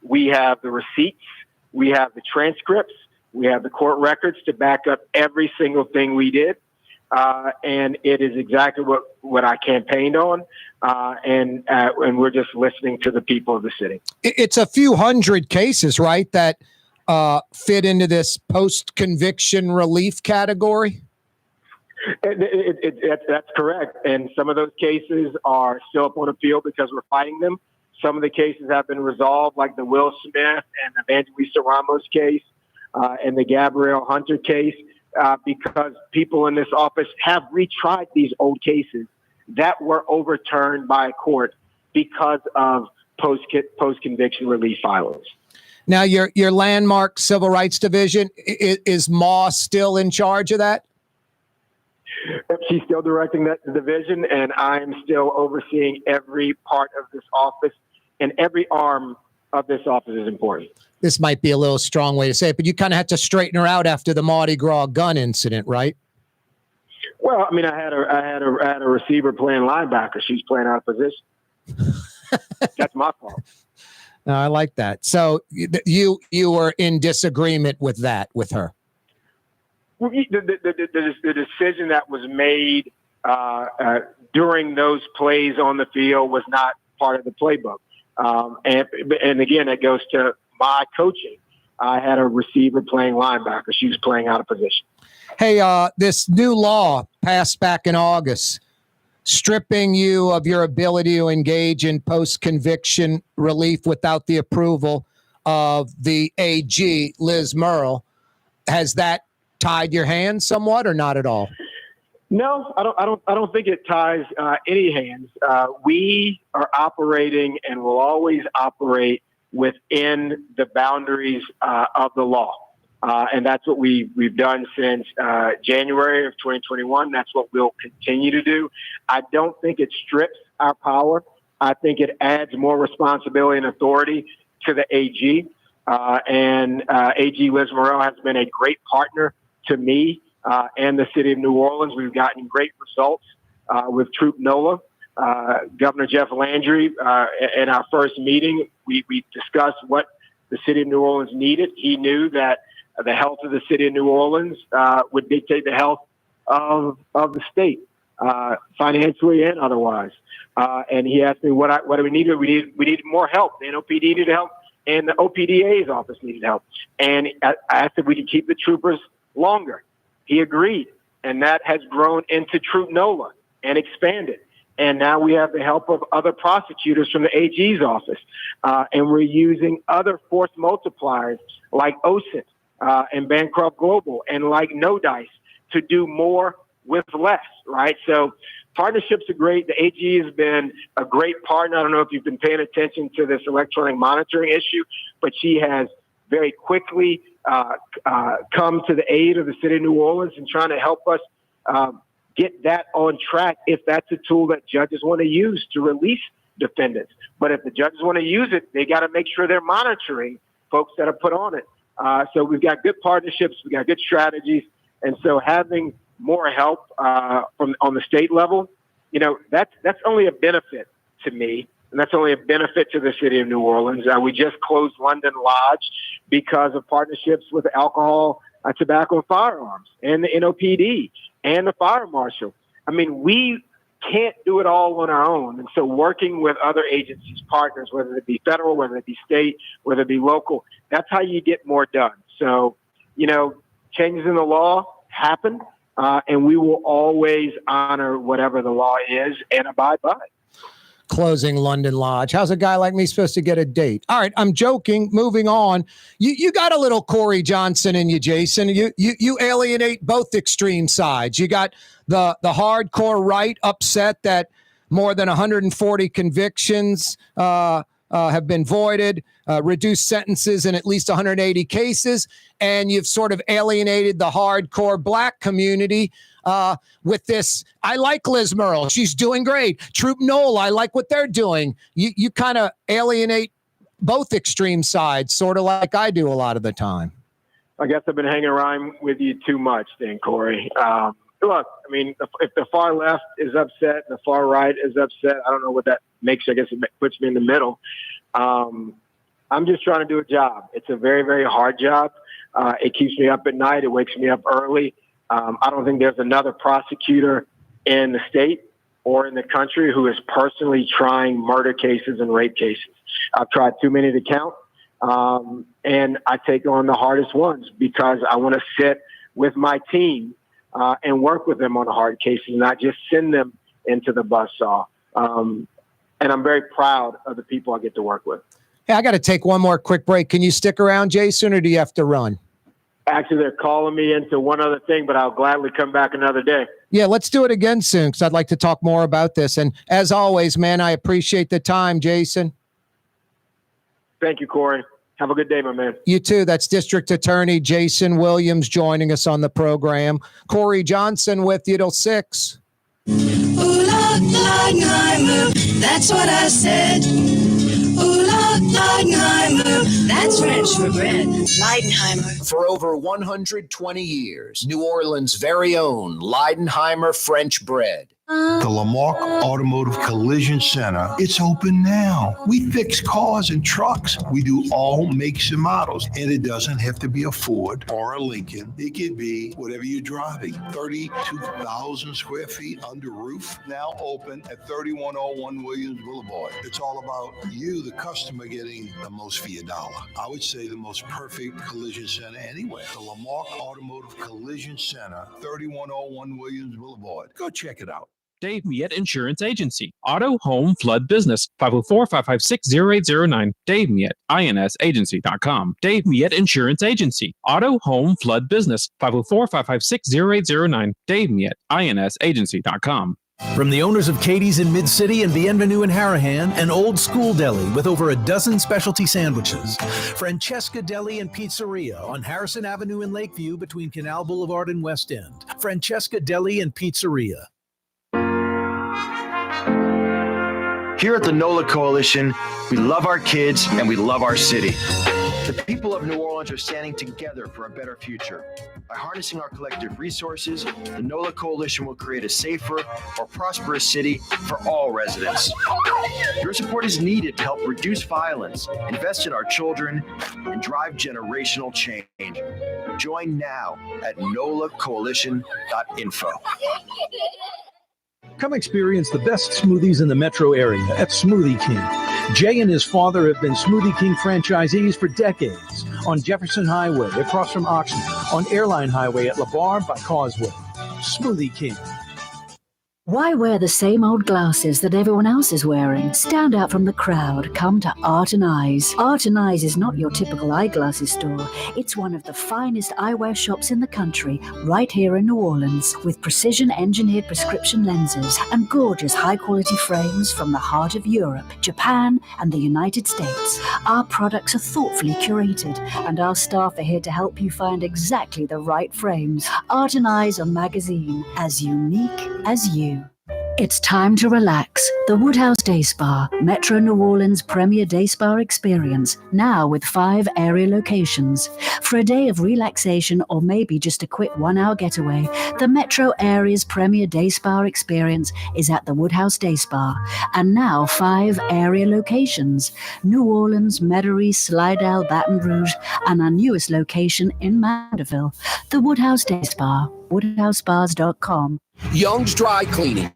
We have the receipts. We have the transcripts. We have the court records to back up every single thing we did. And it is exactly what I campaigned on. And we're just listening to the people of the city. It's a few hundred cases, right, that fit into this post-conviction relief category? That's correct. And some of those cases are still up on appeal because we're fighting them. Some of the cases have been resolved, like the Will Smith and Evangelista Ramos case and the Gabrielle Hunter case, because people in this office have retried these old cases that were overturned by a court because of post-conviction relief filings. Now, your landmark Civil Rights Division, is Ma still in charge of that? She's still directing that division, and I'm still overseeing every part of this office, and every arm of this office is important. This might be a little strong way to say it, but you kind of had to straighten her out after the Mardi Gras gun incident, right? Well, I mean, I had a receiver playing linebacker. She's playing out of position. That's my fault. No, I like that. So you were in disagreement with that, with her? Well, the decision that was made during those plays on the field was not part of the playbook. And again, that goes to my coaching. I had a receiver playing linebacker. She was playing out of position. Hey, this new law passed back in August, stripping you of your ability to engage in post-conviction relief without the approval of the AG, Liz Murrill. Has that tied your hands somewhat, or not at all? No, I don't think it ties any hands. We are operating and will always operate within the boundaries of the law. And that's what we've done since January of 2021. That's what we'll continue to do. I don't think it strips our power. I think it adds more responsibility and authority to the AG. And AG Liz Murrill has been a great partner to me and the city of New Orleans. We've gotten great results with Troop NOLA. Governor Jeff Landry, in our first meeting, we discussed what the city of New Orleans needed. He knew that the health of the city of New Orleans would dictate the health of the state, financially and otherwise. And he asked me what do we need? We needed more help. The NOPD needed help, and the OPDA's office needed help. And I asked if we could keep the troopers longer. He agreed, and that has grown into Troop NOLA and expanded. And now we have the help of other prosecutors from the AG's office. And we're using other force multipliers like OSINT and Bancroft Global and like No Dice to do more with less, right? So partnerships are great. The AG has been a great partner. I don't know if you've been paying attention to this electronic monitoring issue, but she has very quickly come to the aid of the city of New Orleans and trying to help us get that on track if that's a tool that judges want to use to release defendants. But if the judges want to use it, they got to make sure they're monitoring folks that are put on it. So we've got good partnerships, we got good strategies, and so having more help on the state level, that's only a benefit to me, and that's only a benefit to the city of New Orleans. We just closed London Lodge because of partnerships with alcohol, tobacco, and firearms, and the NOPD and the fire marshal. I mean, we can't do it all on our own. And so working with other agencies, partners, whether it be federal, whether it be state, whether it be local, that's how you get more done. So, changes in the law happen, and we will always honor whatever the law is and abide by it. Closing London Lodge. How's a guy like me supposed to get a date? All right, I'm joking. Moving on. You got a little Corey Johnson in you, Jason. You alienate both extreme sides. You got the hardcore right upset that more than 140 convictions have been voided, reduced sentences in at least 180 cases, and you've sort of alienated the hardcore black community with this. I like Liz Murrill. She's doing great. Troop Knoll, I like what they're doing. You kind of alienate both extreme sides, sort of like I do a lot of the time. I guess I've been hanging around with you too much then, Corey. Look, I mean, if the far left is upset and the far right is upset, I don't know what that makes. I guess it puts me in the middle. I'm just trying to do a job. It's a very, very hard job. It keeps me up at night. It wakes me up early. I don't think there's another prosecutor in the state or in the country who is personally trying murder cases and rape cases. I've tried too many to count, and I take on the hardest ones because I want to sit with my team and work with them on the hard cases, not just send them into the buzzsaw. And I'm very proud of the people I get to work with. Hey, I got to take one more quick break. Can you stick around, Jason, or do you have to run? Actually, they're calling me into one other thing, but I'll gladly come back another day. Yeah, let's do it again soon because I'd like to talk more about this. And as always, man, I appreciate the time, Jason. Thank you, Corey. Have a good day, my man. You too. That's District Attorney Jason Williams joining us on the program. Corey Johnson with you till 6. That's what I said. Leidenheimer, that's French for bread. Leidenheimer. For over 120 years, New Orleans' very own Leidenheimer French bread. The Lamarck Automotive Collision Center, it's open now. We fix cars and trucks. We do all makes and models. And it doesn't have to be a Ford or a Lincoln. It could be whatever you're driving. 32,000 square feet under roof, now open at 3101 Williams Boulevard. It's all about you, the customer, getting the most for your dollar. I would say the most perfect collision center anywhere. The Lamarck Automotive Collision Center, 3101 Williams Boulevard. Go check it out. Dave Miette Insurance Agency. Auto, home, flood, business. 504-556-0809. Dave Miette, INSagency.com. Dave Miette Insurance Agency. Auto, home, flood, business. 504-556-0809. Dave Miette, INSagency.com. From the owners of Katie's in Mid-City and Bienvenue in Harahan, an old school deli with over a dozen specialty sandwiches. Francesca Deli and Pizzeria on Harrison Avenue in Lakeview between Canal Boulevard and West End. Francesca Deli and Pizzeria. Here at the NOLA Coalition, we love our kids and we love our city. The people of New Orleans are standing together for a better future. By harnessing our collective resources, the NOLA Coalition will create a safer, more prosperous city for all residents. Your support is needed to help reduce violence, invest in our children, and drive generational change. Join now at nolacoalition.info. Come experience the best smoothies in the metro area at Smoothie King. Jay and his father have been Smoothie King franchisees for decades. On Jefferson Highway, across from Oxnard, on Airline Highway at LaBarre by Causeway. Smoothie King. Why wear the same old glasses that everyone else is wearing? Stand out from the crowd. Come to Art and Eyes. Art and Eyes is not your typical eyeglasses store. It's one of the finest eyewear shops in the country, right here in New Orleans, with precision-engineered prescription lenses and gorgeous high-quality frames from the heart of Europe, Japan, and the United States. Our products are thoughtfully curated, and our staff are here to help you find exactly the right frames. Art and Eyes are magazine, as unique as you. It's time to relax. The Woodhouse Day Spa, Metro New Orleans' premier day spa experience, now with 5 area locations. For a day of relaxation or maybe just a quick 1-hour getaway, the Metro area's premier day spa experience is at the Woodhouse Day Spa. And now 5 area locations: New Orleans, Metairie, Slidell, Baton Rouge, and our newest location in Mandeville. The Woodhouse Day Spa, woodhousespas.com. Young's Dry Cleaning,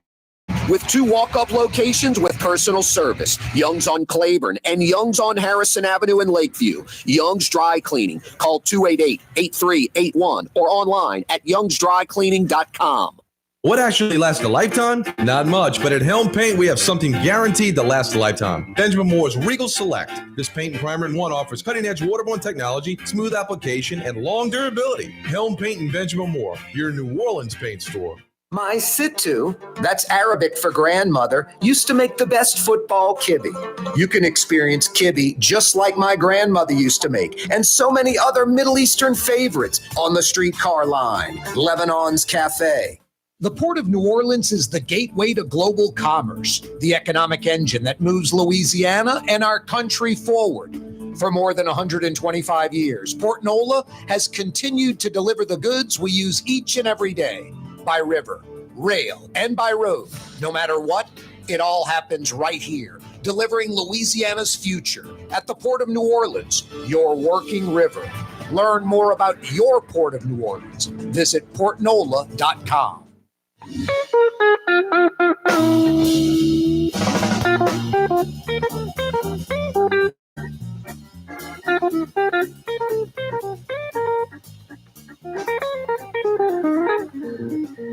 with 2 walk-up locations with personal service. Young's on Claiborne and Young's on Harrison Avenue in Lakeview. Young's Dry Cleaning. Call 288-8381 or online at youngsdrycleaning.com. What actually lasts a lifetime? Not much, but at Helm Paint, we have something guaranteed to last a lifetime. Benjamin Moore's Regal Select. This paint and primer in one offers cutting-edge waterborne technology, smooth application, and long durability. Helm Paint and Benjamin Moore, your New Orleans paint store. My Sittu, that's Arabic for grandmother, used to make the best football kibbe. You can experience kibbe just like my grandmother used to make, and so many other Middle Eastern favorites on the streetcar line. Lebanon's Cafe. The Port of New Orleans is the gateway to global commerce, the economic engine that moves Louisiana and our country forward. For more than 125 years, Port Nola has continued to deliver the goods we use each and every day. By river, rail, and by road. No matter what, it all happens right here, delivering Louisiana's future at the Port of New Orleans, your working river. Learn more about your Port of New Orleans. Visit portnola.com.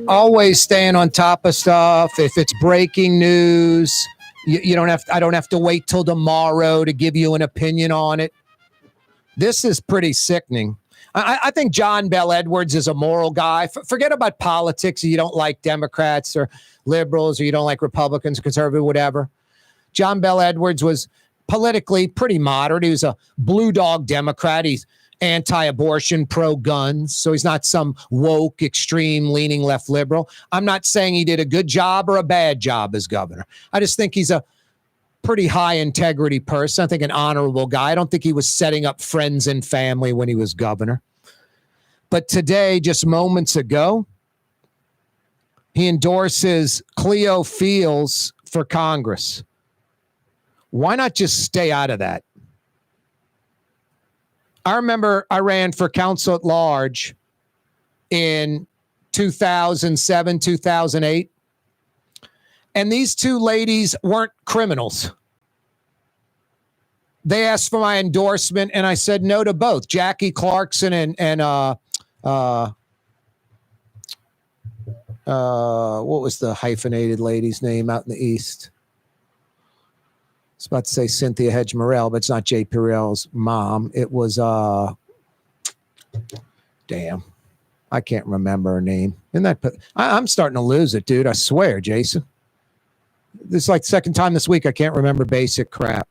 Always staying on top of stuff. If it's breaking news, you don't have. I don't have to wait till tomorrow to give you an opinion on it. This is pretty sickening. I think John Bell Edwards is a moral guy. Forget about politics. You don't like Democrats or liberals, or you don't like Republicans, conservative, whatever. John Bell Edwards was politically pretty moderate. He was a blue dog Democrat. He's anti-abortion, pro-guns. So he's not some woke, extreme-leaning left liberal. I'm not saying he did a good job or a bad job as governor. I just think he's a pretty high-integrity person. I think an honorable guy. I don't think he was setting up friends and family when he was governor. But today, just moments ago, he endorses Cleo Fields for Congress. Why not just stay out of that? I remember I ran for council at large in 2007, 2008. And these 2 ladies weren't criminals. They asked for my endorsement, and I said no to both. Jackie Clarkson and what was the hyphenated lady's name out in the East? I was about to say Cynthia Hedge Morrell, but it's not Jay Perel's mom. It was, damn, I can't remember her name. I'm starting to lose it, dude. I swear, Jason. This is like the second time this week I can't remember basic crap.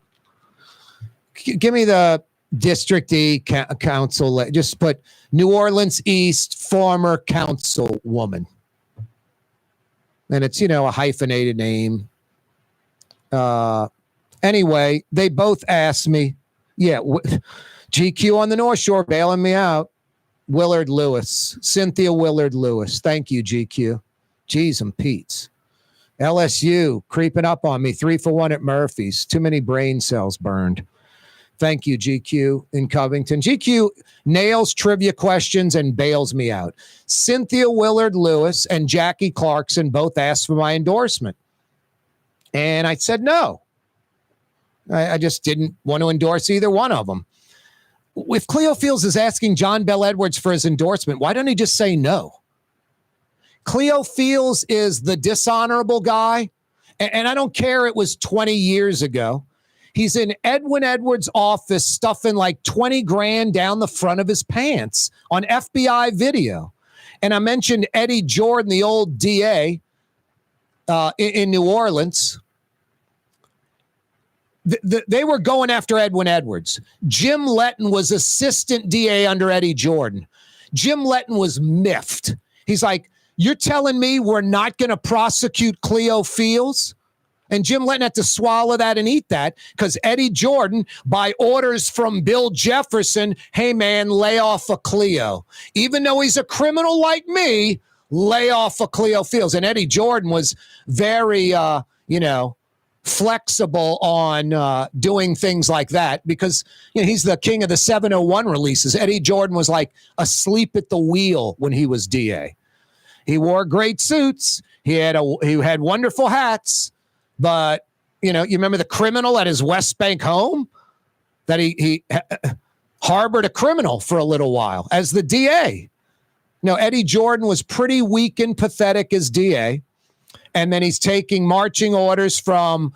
Give me the District E council. Just put New Orleans East former councilwoman. And it's, a hyphenated name. Anyway, they both asked me, GQ on the North Shore bailing me out. Willard Lewis, Cynthia Willard Lewis. Thank you, GQ. Jeez and Pete's. LSU creeping up on me. 3-for-1 at Murphy's. Too many brain cells burned. Thank you, GQ in Covington. GQ nails trivia questions and bails me out. Cynthia Willard Lewis and Jackie Clarkson both asked for my endorsement. And I said no. I just didn't want to endorse either one of them. If Cleo Fields is asking John Bell Edwards for his endorsement, why don't he just say no? Cleo Fields is the dishonorable guy. And I don't care, it was 20 years ago. He's in Edwin Edwards' office stuffing like 20 grand down the front of his pants on FBI video. And I mentioned Eddie Jordan, the old DA in New Orleans. They were going after Edwin Edwards. Jim Letton was assistant DA under Eddie Jordan. Jim Letton was miffed. He's like, you're telling me we're not going to prosecute Cleo Fields? And Jim Letton had to swallow that and eat that because Eddie Jordan, by orders from Bill Jefferson, hey, man, lay off a Cleo. Even though he's a criminal like me, lay off a Cleo Fields. And Eddie Jordan was very, flexible on doing things like that because he's the king of the 701 releases. Eddie Jordan was like asleep at the wheel when he was DA. He wore great suits. He had wonderful hats, but you remember the criminal at his West Bank home that he harbored a criminal for a little while as the DA. Eddie Jordan was pretty weak and pathetic as DA, and then he's taking marching orders from,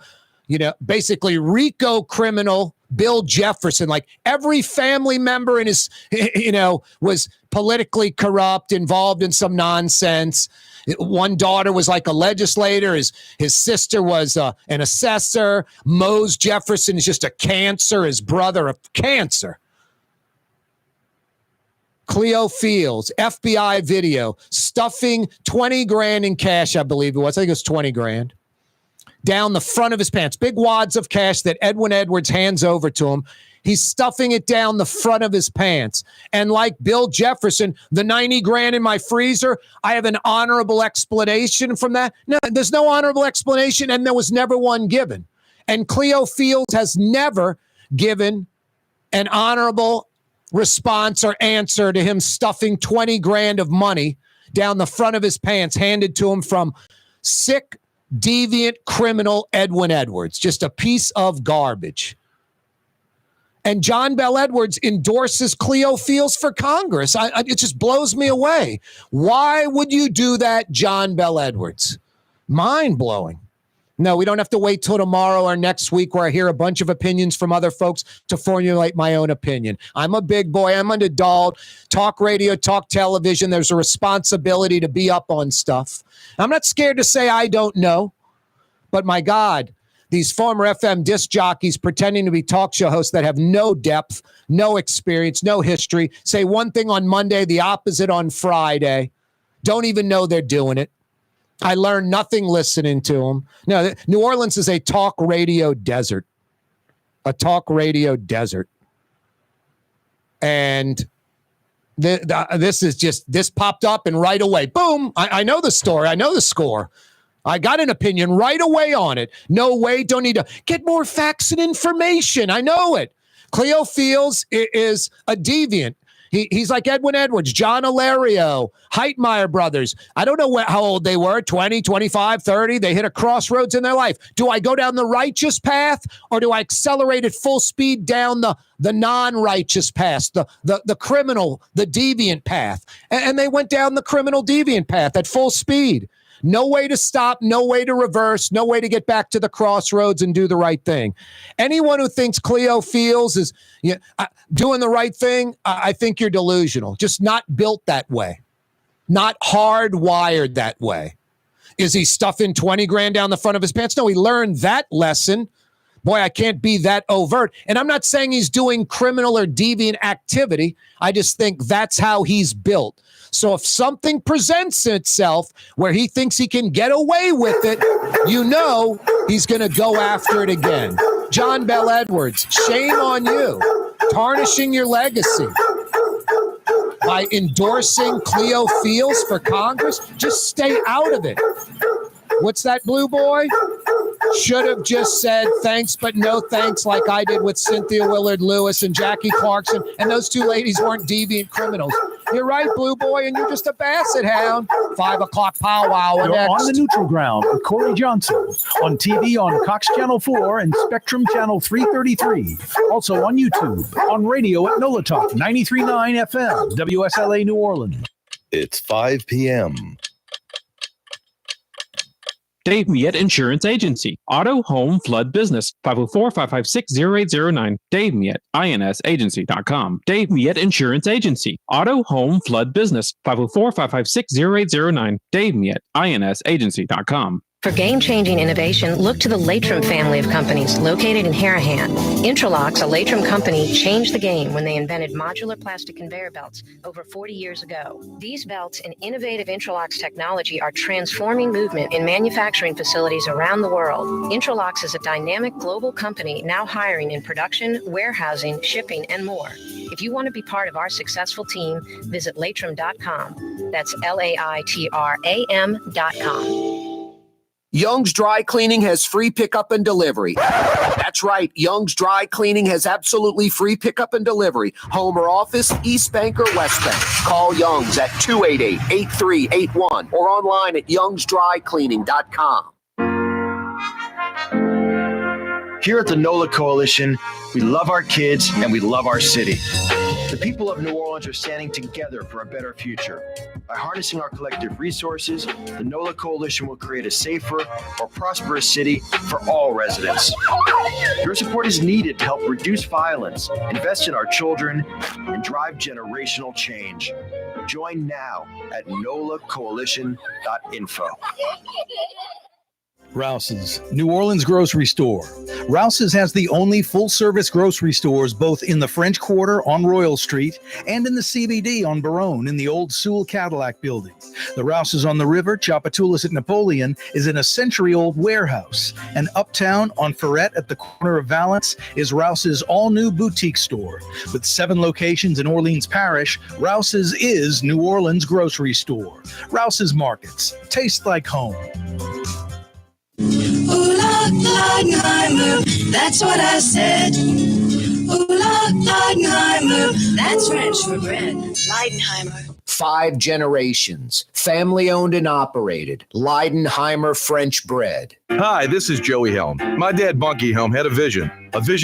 basically RICO criminal Bill Jefferson. Like every family member in his, was politically corrupt, involved in some nonsense. One daughter was like a legislator. His sister was an assessor. Mose Jefferson is just a cancer. His brother, a cancer. Cleo Fields, FBI video, stuffing 20 grand in cash, I believe it was. I think it was 20 grand. Down the front of his pants. Big wads of cash that Edwin Edwards hands over to him. He's stuffing it down the front of his pants. And like Bill Jefferson, the 90 grand in my freezer, I have an honorable explanation from that. No, there's no honorable explanation, and there was never one given. And Cleo Fields has never given an honorable response or answer to him stuffing 20 grand of money down the front of his pants, handed to him from sick, deviant criminal Edwin Edwards. Just a piece of garbage. And John Bel Edwards endorses Cleo Fields for Congress. It just blows me away. Why would you do that, John Bel Edwards? Mind-blowing. No, we don't have to wait till tomorrow or next week where I hear a bunch of opinions from other folks to formulate my own opinion. I'm a big boy. I'm an adult. Talk radio, talk television. There's a responsibility to be up on stuff. I'm not scared to say I don't know. But my God, these former FM disc jockeys pretending to be talk show hosts that have no depth, no experience, no history, say one thing on Monday, the opposite on Friday, don't even know they're doing it. I learned nothing listening to them. No, New Orleans is a talk radio desert. A talk radio desert. And this popped up and right away, boom, I know the story. I know the score. I got an opinion right away on it. No way, don't need to get more facts and information. I know it. Cleo Fields is a deviant. He's like Edwin Edwards, John Alario, Heitmeyer brothers. I don't know how old they were, 20, 25, 30. They hit a crossroads in their life. Do I go down the righteous path or do I accelerate at full speed down the non-righteous path, the criminal, the deviant path? And they went down the criminal deviant path at full speed. No way to stop, no way to reverse, no way to get back to the crossroads and do the right thing. Anyone who thinks Cleo Fields is doing the right thing, I think you're delusional. Just not built that way. Not hardwired that way. Is he stuffing 20 grand down the front of his pants? No, he learned that lesson. Boy, I can't be that overt. And I'm not saying he's doing criminal or deviant activity. I just think that's how he's built. So if something presents itself where he thinks he can get away with it, he's going to go after it again. John Bel Edwards, shame on you. Tarnishing your legacy by endorsing Cleo Fields for Congress. Just stay out of it. What's that, Blue Boy? Should have just said thanks, but no thanks, like I did with Cynthia Willard Lewis and Jackie Clarkson, and those two ladies weren't deviant criminals. You're right, Blue Boy, and you're just a basset hound. 5 o'clock powwow. You're next. On the Neutral Ground with Corey Johnson on TV on Cox Channel 4 and Spectrum Channel 333. Also on YouTube, on radio at NOLA Talk 93.9 FM, WSLA New Orleans. It's 5 p.m. Dave Miette Insurance Agency. Auto, home, flood, business. 504-556-0809. Dave Miette, INSAgency.com. Dave Miette Insurance Agency. Auto, home, flood, business. 504-556-0809. Dave Miette, INSAgency.com. For game-changing innovation, look to the Latrim family of companies located in Harahan. Intralocks, a Latrim company, changed the game when they invented modular plastic conveyor belts over 40 years ago. These belts and innovative Intralocks technology are transforming movement in manufacturing facilities around the world. Intralocks is a dynamic global company now hiring in production, warehousing, shipping, and more. If you want to be part of our successful team, visit Latrim.com. That's LAITRAM.com. Young's Dry Cleaning has free pickup and delivery. That's right. Young's Dry Cleaning has absolutely free pickup and delivery. Home or office, East Bank or West Bank. Call Young's at 288-8381 or online at youngsdrycleaning.com. Here at the NOLA Coalition, we love our kids and we love our city. The people of New Orleans are standing together for a better future. By harnessing our collective resources, the NOLA Coalition will create a safer, more prosperous city for all residents. Your support is needed to help reduce violence, invest in our children, and drive generational change. Join now at nolacoalition.info. Rouse's, New Orleans grocery store. Rouse's has the only full-service grocery stores both in the French Quarter on Royal Street and in the CBD on Baronne in the old Sewell Cadillac building. The Rouse's on the river, Tchoupitoulas at Napoleon, is in a century-old warehouse. And uptown on Ferret at the corner of Valence is Rouse's all-new boutique store. With 7 locations in Orleans Parish, Rouse's is New Orleans grocery store. Rouse's Markets. Taste like home. Leidenheimer, that's what I said. Leidenheimer, that's French for bread. Leidenheimer. 5 generations, family owned and operated. Leidenheimer French bread. Hi, this is Joey Helm. My dad, Bunky Helm, had a vision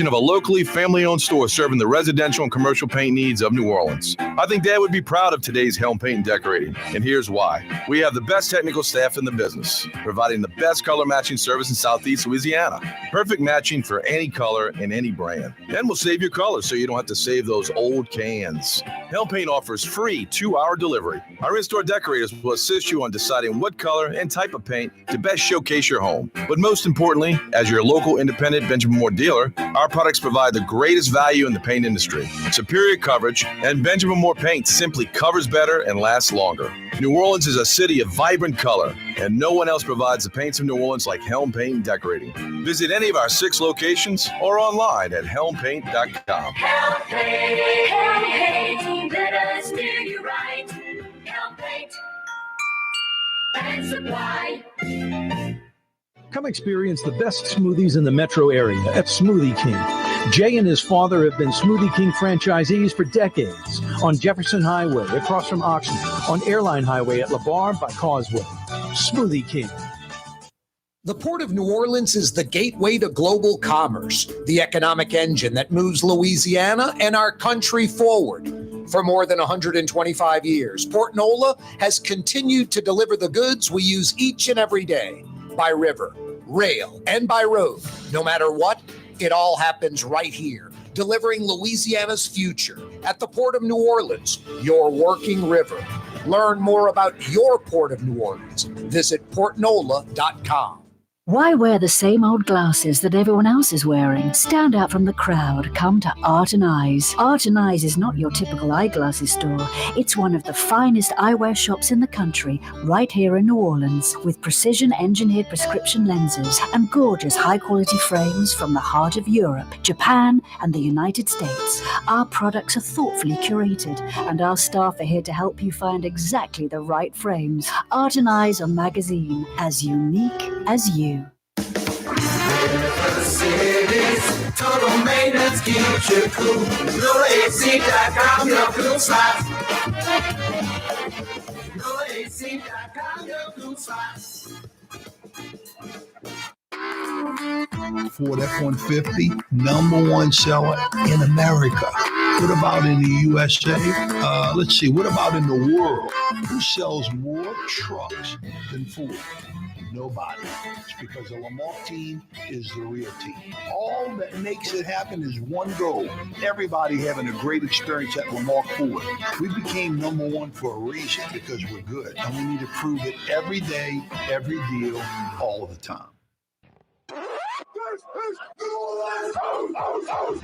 of a locally family-owned store serving the residential and commercial paint needs of New Orleans. I think Dad would be proud of today's Helm Paint and Decorating, and here's why. We have the best technical staff in the business, providing the best color matching service in Southeast Louisiana. Perfect matching for any color and any brand. And we'll save your colors so you don't have to save those old cans. Helm Paint offers free 2-hour delivery. Our in-store decorators will assist you on deciding what color and type of paint to best showcase your home. But most importantly, as your local independent Benjamin Moore dealer, our products provide the greatest value in the paint industry. Superior coverage, and Benjamin Moore paint simply covers better and lasts longer. New Orleans is a city of vibrant color, and no one else provides the paints of New Orleans like Helm Paint and Decorating. Visit any of our 6 locations or online at helmpaint.com. Helm Paint, Helm Paint, let us do you right. Helm Paint and Supply. Come experience the best smoothies in the metro area at Smoothie King. Jay and his father have been Smoothie King franchisees for decades. On Jefferson Highway, across from Oxnard, on Airline Highway at LaBarre by Causeway. Smoothie King. The Port of New Orleans is the gateway to global commerce, the economic engine that moves Louisiana and our country forward. For more than 125 years, Port Nola has continued to deliver the goods we use each and every day, by river, rail, and by road. No matter what, it all happens right here, delivering Louisiana's future at the Port of New Orleans, your working river. Learn more about your Port of New Orleans. Visit portnola.com. Why wear the same old glasses that everyone else is wearing? Stand out from the crowd. Come to Art and Eyes. Art and Eyes is not your typical eyeglasses store. It's one of the finest eyewear shops in the country, right here in New Orleans, with precision-engineered prescription lenses and gorgeous high-quality frames from the heart of Europe, Japan, and the United States. Our products are thoughtfully curated, and our staff are here to help you find exactly the right frames. Art and Eyes on magazine, as unique as you. Total maintenance keeps you cool. NolaAC.com, your cool spot. NolaAC.com, your cool spot. Ford F-150, #1 seller in America. What about in the USA? Let's see. What about in the world? Who sells more trucks than Ford? Nobody. It's because the Lamarck team is the real team. All that makes it happen is one goal. Everybody having a great experience at Lamarck Ford. We became number one for a reason, because we're good. And we need to prove it every day, every deal, all the time.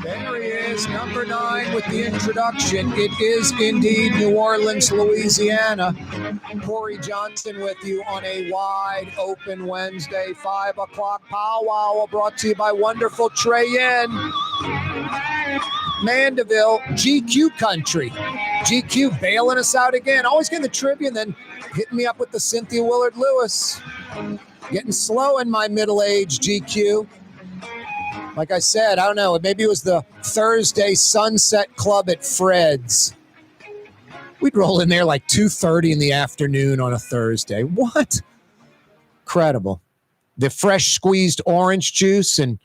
There he is, number 9 with the introduction. It is indeed New Orleans, Louisiana. Corey Johnson with you on a wide open Wednesday, 5 o'clock powwow, brought to you by wonderful Trey Yen. Mandeville, GQ country. GQ bailing us out again. Always getting the trivia and then hitting me up with the Cynthia Willard Lewis. Getting slow in my middle age, GQ. Like I said, I don't know. Maybe it was the Thursday Sunset Club at Fred's. We'd roll in there like 2:30 in the afternoon on a Thursday. What? Incredible. The fresh squeezed orange juice and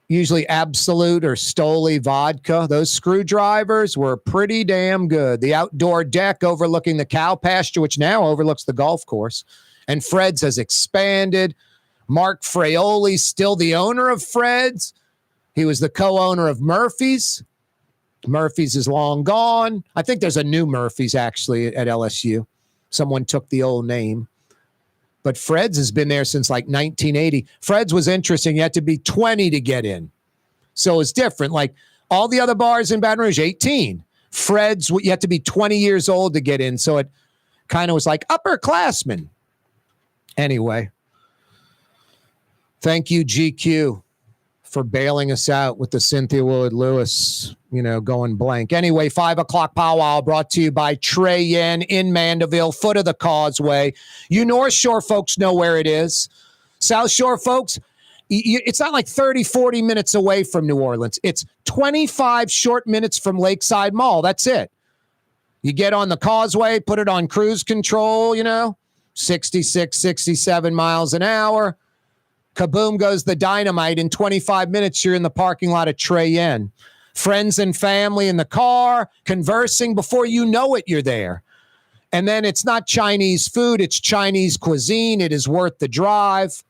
usually Absolute or Stoli vodka. Those screwdrivers were pretty damn good. The outdoor deck overlooking the cow pasture, which now overlooks the golf course. And Fred's has expanded. Mark Fraioli, still the owner of Fred's. He was the co-owner of Murphy's. Murphy's is long gone. I think there's a new Murphy's actually at LSU. Someone took the old name. But Fred's has been there since like 1980. Fred's was interesting. You had to be 20 to get in. So it's different. Like all the other bars in Baton Rouge, 18. Fred's, you had to be 20 years old to get in. So it kind of was like upperclassmen. Anyway. Thank you, GQ, for bailing us out with the Cynthia Willard Lewis, going blank. Anyway, 5 o'clock powwow brought to you by Trey Yen in Mandeville, foot of the causeway. You North Shore folks know where it is. South Shore folks, it's not like 30, 40 minutes away from New Orleans. It's 25 short minutes from Lakeside Mall. That's it. You get on the causeway, put it on cruise control, 66, 67 miles an hour. Kaboom goes the dynamite. In 25 minutes, you're in the parking lot of Trey Yen. Friends and family in the car, conversing. Before you know it, you're there. And then it's not Chinese food. It's Chinese cuisine. It is worth the drive.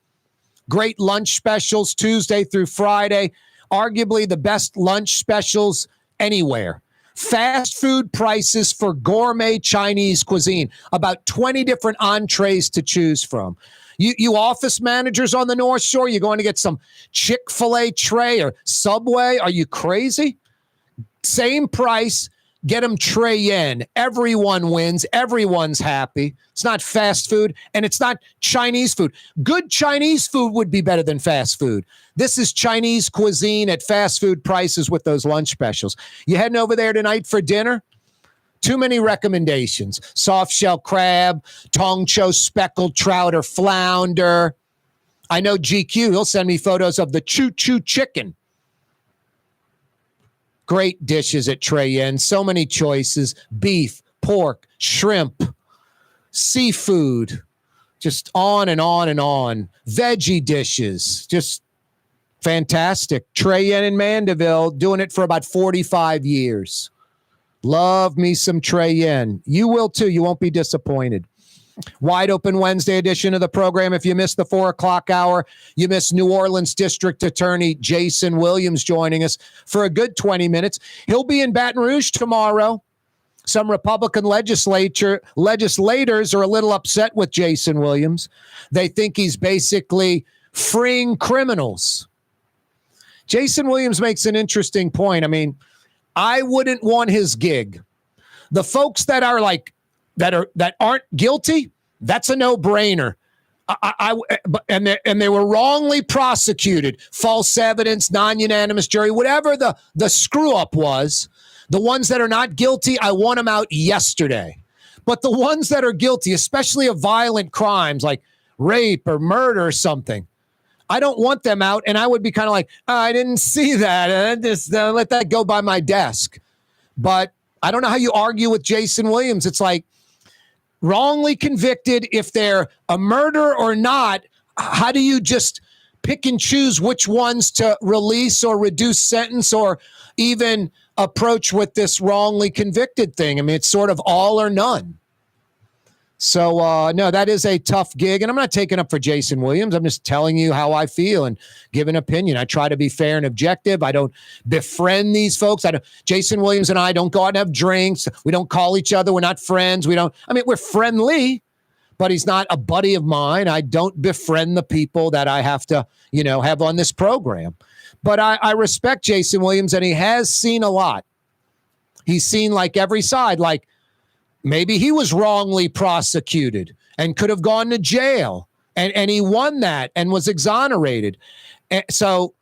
Great lunch specials Tuesday through Friday. Arguably the best lunch specials anywhere. Fast food prices for gourmet Chinese cuisine. About 20 different entrees to choose from. You office managers on the North Shore, you're going to get some Chick-fil-A tray or Subway. Are you crazy? Same price. Get them Trey Yen. Everyone wins. Everyone's happy. It's not fast food, and it's not Chinese food. Good Chinese food would be better than fast food. This is Chinese cuisine at fast food prices with those lunch specials. You heading over there tonight for dinner? Too many recommendations. Soft shell crab, tongcho speckled trout or flounder. I know GQ, he'll send me photos of the choo-choo chicken. Great dishes at Trey Yen. So many choices. Beef, pork, shrimp, seafood. Just on and on and on. Veggie dishes. Just fantastic. Trey Yen in Mandeville, doing it for about 45 years. Love me some Trey Yen. You will too. You won't be disappointed. Wide open Wednesday edition of the program. If you missed the 4 o'clock hour, you missed New Orleans District Attorney Jason Williams joining us for a good 20 minutes. He'll be in Baton Rouge tomorrow. Some Republican legislators are a little upset with Jason Williams. They think he's basically freeing criminals. Jason Williams makes an interesting point. I mean, I wouldn't want his gig. The folks that are like that aren't guilty, that's a no-brainer. And they were wrongly prosecuted, false evidence, non-unanimous jury, whatever the screw up was. The ones that are not guilty, I want them out yesterday. But the ones that are guilty, especially of violent crimes like rape or murder or something, I don't want them out, and I would be kind of like, I didn't see that. Just let that go by my desk. But I don't know how you argue with Jason Williams. It's like wrongly convicted, if they're a murderer or not, how do you just pick and choose which ones to release or reduce sentence or even approach with this wrongly convicted thing. I mean, it's sort of all or none. So, no, that is a tough gig. And I'm not taking up for Jason Williams. I'm just telling you how I feel and give an opinion. I try to be fair and objective. I don't befriend these folks. Jason Williams and I don't go out and have drinks. We don't call each other. We're not friends. We're friendly, but he's not a buddy of mine. I don't befriend the people that I have to, have on this program. But I respect Jason Williams, and he has seen a lot. He's seen like every side, like, maybe he was wrongly prosecuted and could have gone to jail, and he won that and was exonerated. And so,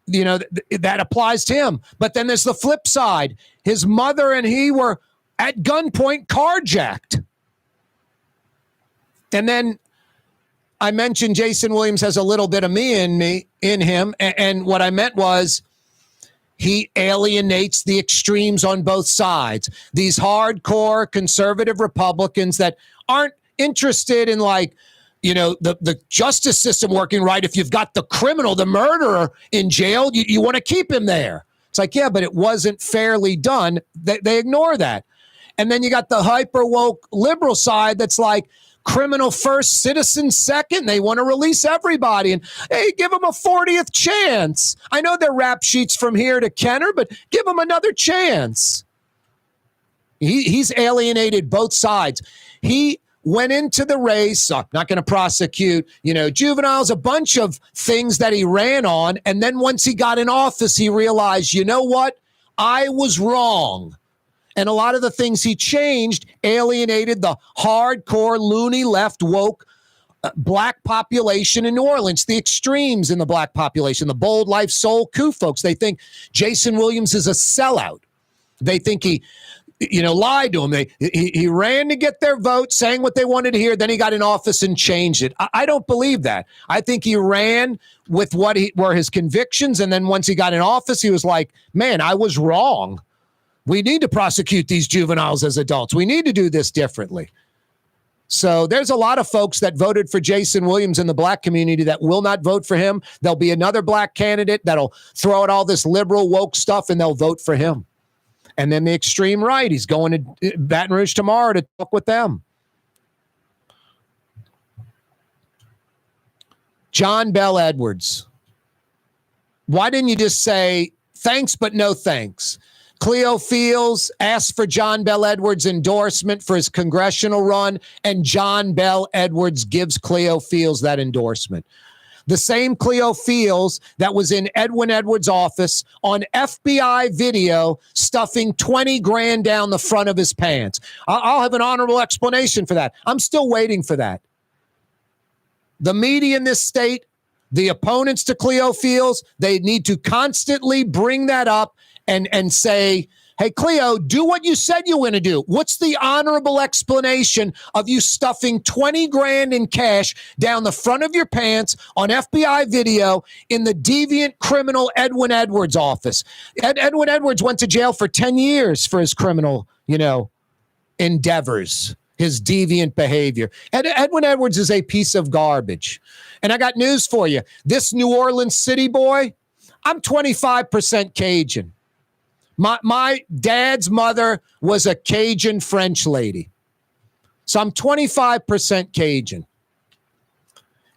that applies to him. But then there's the flip side. His mother and he were at gunpoint carjacked. And then I mentioned Jason Williams has a little bit of me in him. And what I meant was, he alienates the extremes on both sides. These hardcore conservative Republicans that aren't interested in the justice system working right. If you've got the criminal, the murderer in jail, you want to keep him there. It's like, yeah, but it wasn't fairly done. They ignore that. And then you got the hyper woke liberal side that's like, criminal first, citizen second. They want to release everybody. And, hey, give them a 40th chance. I know they're rap sheets from here to Kenner, but give them another chance. He's alienated both sides. He went into the race, not going to prosecute, juveniles, a bunch of things that he ran on. And then once he got in office, he realized, you know what? I was wrong. And a lot of the things he changed alienated the hardcore, loony, left, woke black population in New Orleans, the extremes in the black population, the bold life, soul coup folks. They think Jason Williams is a sellout. They think he, lied to them. He ran to get their vote, saying what they wanted to hear. Then he got in office and changed it. I don't believe that. I think he ran with what were his convictions. And then once he got in office, he was like, man, I was wrong. We need to prosecute these juveniles as adults. We need to do this differently. So there's a lot of folks that voted for Jason Williams in the black community that will not vote for him. There'll be another black candidate that'll throw out all this liberal woke stuff, and they'll vote for him. And then the extreme right, he's going to Baton Rouge tomorrow to talk with them. John Bell Edwards. Why didn't you just say thanks, but no thanks? Cleo Fields asked for John Bell Edwards' endorsement for his congressional run, and John Bell Edwards gives Cleo Fields that endorsement. The same Cleo Fields that was in Edwin Edwards' office on FBI video stuffing 20 grand down the front of his pants. I'll have an honorable explanation for that. I'm still waiting for that. The media in this state, the opponents to Cleo Fields, they need to constantly bring that up and say, hey, Cleo, do what you said you were going to do. What's the honorable explanation of you stuffing 20 grand in cash down the front of your pants on FBI video in the deviant criminal Edwin Edwards' office? Edwin Edwards went to jail for 10 years for his criminal, endeavors, his deviant behavior. Edwin Edwards is a piece of garbage. And I got news for you. This New Orleans city boy, I'm 25% Cajun. My dad's mother was a Cajun French lady. So I'm 25% Cajun.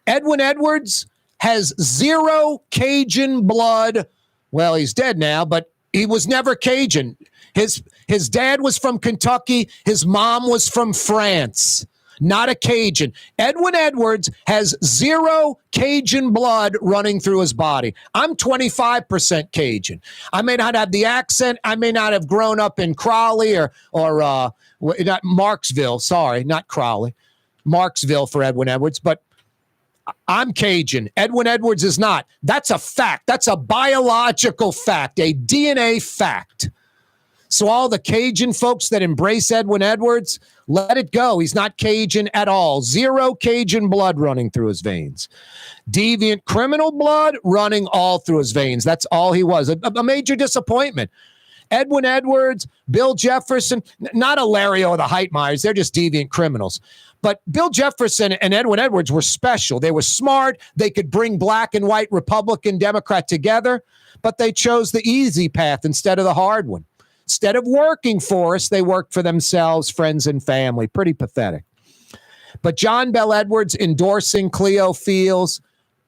Edwin Edwards has zero Cajun blood. Well, he's dead now, but he was never Cajun. His dad was from Kentucky. His mom was from France. Not a Cajun. Edwin Edwards has zero Cajun blood running through his body. I'm 25% Cajun. I may not have the accent. I may not have grown up in Crowley or not Marksville. Sorry, not Crowley. Marksville for Edwin Edwards. But I'm Cajun. Edwin Edwards is not. That's a fact. That's a biological fact, a DNA fact. So all the Cajun folks that embrace Edwin Edwards, let it go. He's not Cajun at all. Zero Cajun blood running through his veins. Deviant criminal blood running all through his veins. That's all he was. A major disappointment. Edwin Edwards, Bill Jefferson, not Hilario or the Heitmeyers. They're just deviant criminals. But Bill Jefferson and Edwin Edwards were special. They were smart. They could bring black and white Republican, Democrat together, but they chose the easy path instead of the hard one. Instead of working for us, they worked for themselves, friends, and family. Pretty pathetic. But John Bell Edwards endorsing Cleo Fields,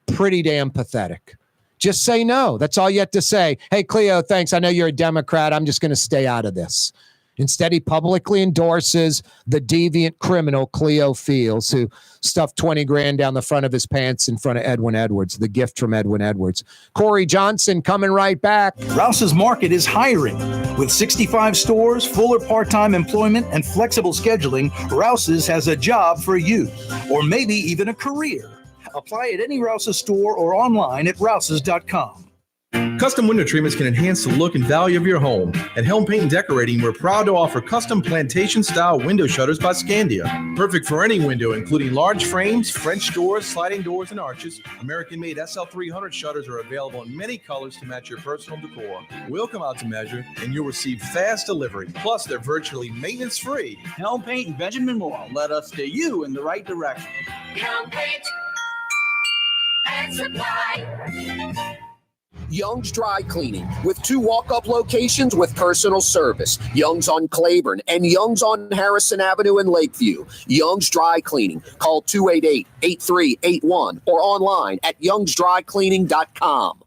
pretty damn pathetic. Just say no. That's all you have to say. Hey, Cleo, thanks. I know you're a Democrat. I'm just going to stay out of this. Instead, he publicly endorses the deviant criminal Cleo Fields, who stuffed 20 grand down the front of his pants in front of Edwin Edwards, the gift from Edwin Edwards. Corey Johnson coming right back. Rouse's Market is hiring. With 65 stores, full or part-time employment, and flexible scheduling, Rouse's has a job for you, or maybe even a career. Apply at any Rouse's store or online at rouses.com. Custom window treatments can enhance the look and value of your home. At Helm Paint and Decorating, we're proud to offer custom plantation-style window shutters by Scandia. Perfect for any window, including large frames, French doors, sliding doors, and arches. American-made SL300 shutters are available in many colors to match your personal decor. We'll come out to measure, and you'll receive fast delivery. Plus, they're virtually maintenance-free. Helm Paint and Benjamin Moore let us steer you in the right direction. Helm Paint and Supply. Young's Dry Cleaning, with 2 walk-up locations with personal service. Young's on Claiborne and Young's on Harrison Avenue in Lakeview. Young's Dry Cleaning. Call 288-8381 or online at youngsdrycleaning.com.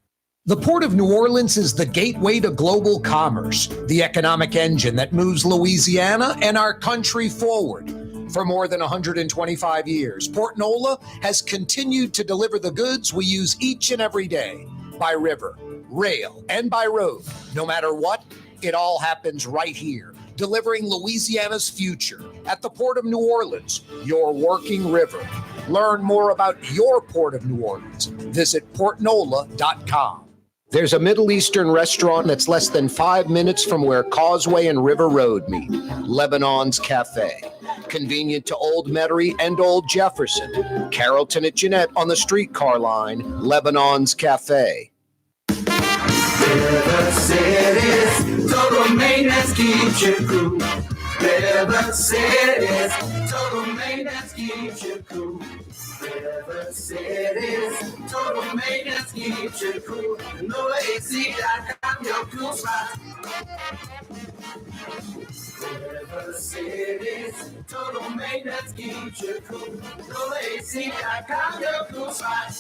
The Port of New Orleans is the gateway to global commerce, the economic engine that moves Louisiana and our country forward. For more than 125 years, Port Nola has continued to deliver the goods we use each and every day. By river, rail, and by road. No matter what, it all happens right here, delivering Louisiana's future at the Port of New Orleans, your working river. Learn more about your Port of New Orleans. Visit portnola.com. There's a Middle Eastern restaurant that's less than 5 minutes from where Causeway and River Road meet, Lebanon's Cafe. Convenient to Old Metairie and Old Jefferson. Carrollton at Jeanette on the streetcar line, Lebanon's Cafe. River City's total maintenance keeps you cool. River City's total maintenance keeps you cool. River City's total maintenance keeps you cool. NoAC.com, your cool spot. River City's total maintenance keeps you cool. NoAC.com, your cool spot.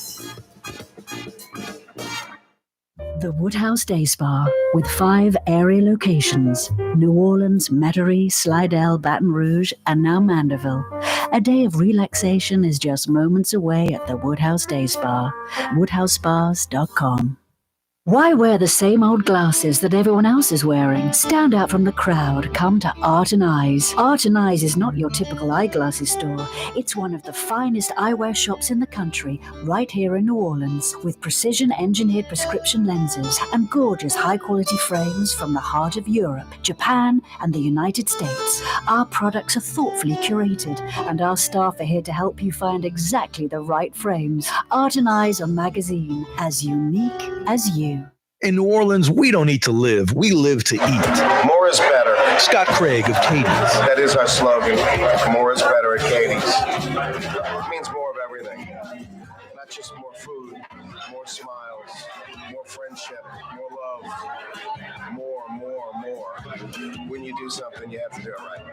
The Woodhouse Day Spa, with 5 area locations: New Orleans, Metairie, Slidell, Baton Rouge, and now Mandeville. A day of relaxation is just moments away at the Woodhouse Day Spa. WoodhouseSpas.com. Why wear the same old glasses that everyone else is wearing? Stand out from the crowd. Come to Art and Eyes. Art and Eyes is not your typical eyeglasses store. It's one of the finest eyewear shops in the country, right here in New Orleans, with precision-engineered prescription lenses and gorgeous high-quality frames from the heart of Europe, Japan, and the United States. Our products are thoughtfully curated, and our staff are here to help you find exactly the right frames. Art and Eyes on magazine, as unique as you. In New Orleans, we don't eat to live. We live to eat. More is better. Scott Craig of Katie's. That is our slogan. More is better at Katie's. It means more of everything. Not just more food, more smiles, more friendship, more love. More. When you do something, you have to do it right.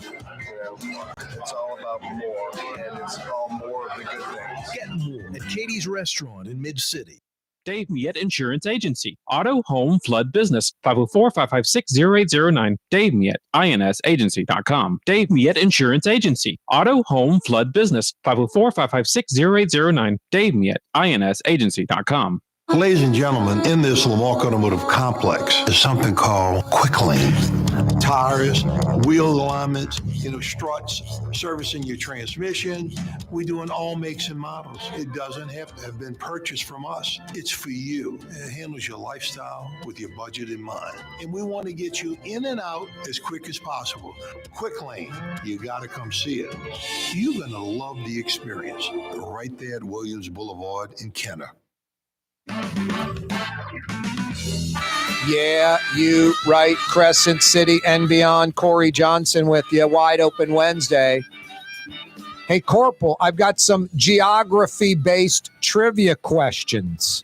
You know, it's all about more, and it's all more of the good things. Get more at Katie's Restaurant in Mid-City. Dave Miette Insurance Agency. Auto, home, flood, business. 504-556-0809. Dave Miette, INSagency.com. Dave Miette Insurance Agency. Auto, home, flood, business. 504-556-0809. Dave Miette, INSagency.com. Ladies and gentlemen, in this Lamarck Automotive Complex is something called Quick Lane. Tires, wheel alignments, struts, servicing your transmission. We do in all makes and models. It doesn't have to have been purchased from us. It's for you. It handles your lifestyle with your budget in mind. And we want to get you in and out as quick as possible. Quick Lane, you got to come see it. You're going to love the experience right there at Williams Boulevard in Kenner. Yeah, you right. Crescent City and beyond. Corey Johnson with you. Wide Open Wednesday. Hey, Corporal, I've got some geography-based trivia questions.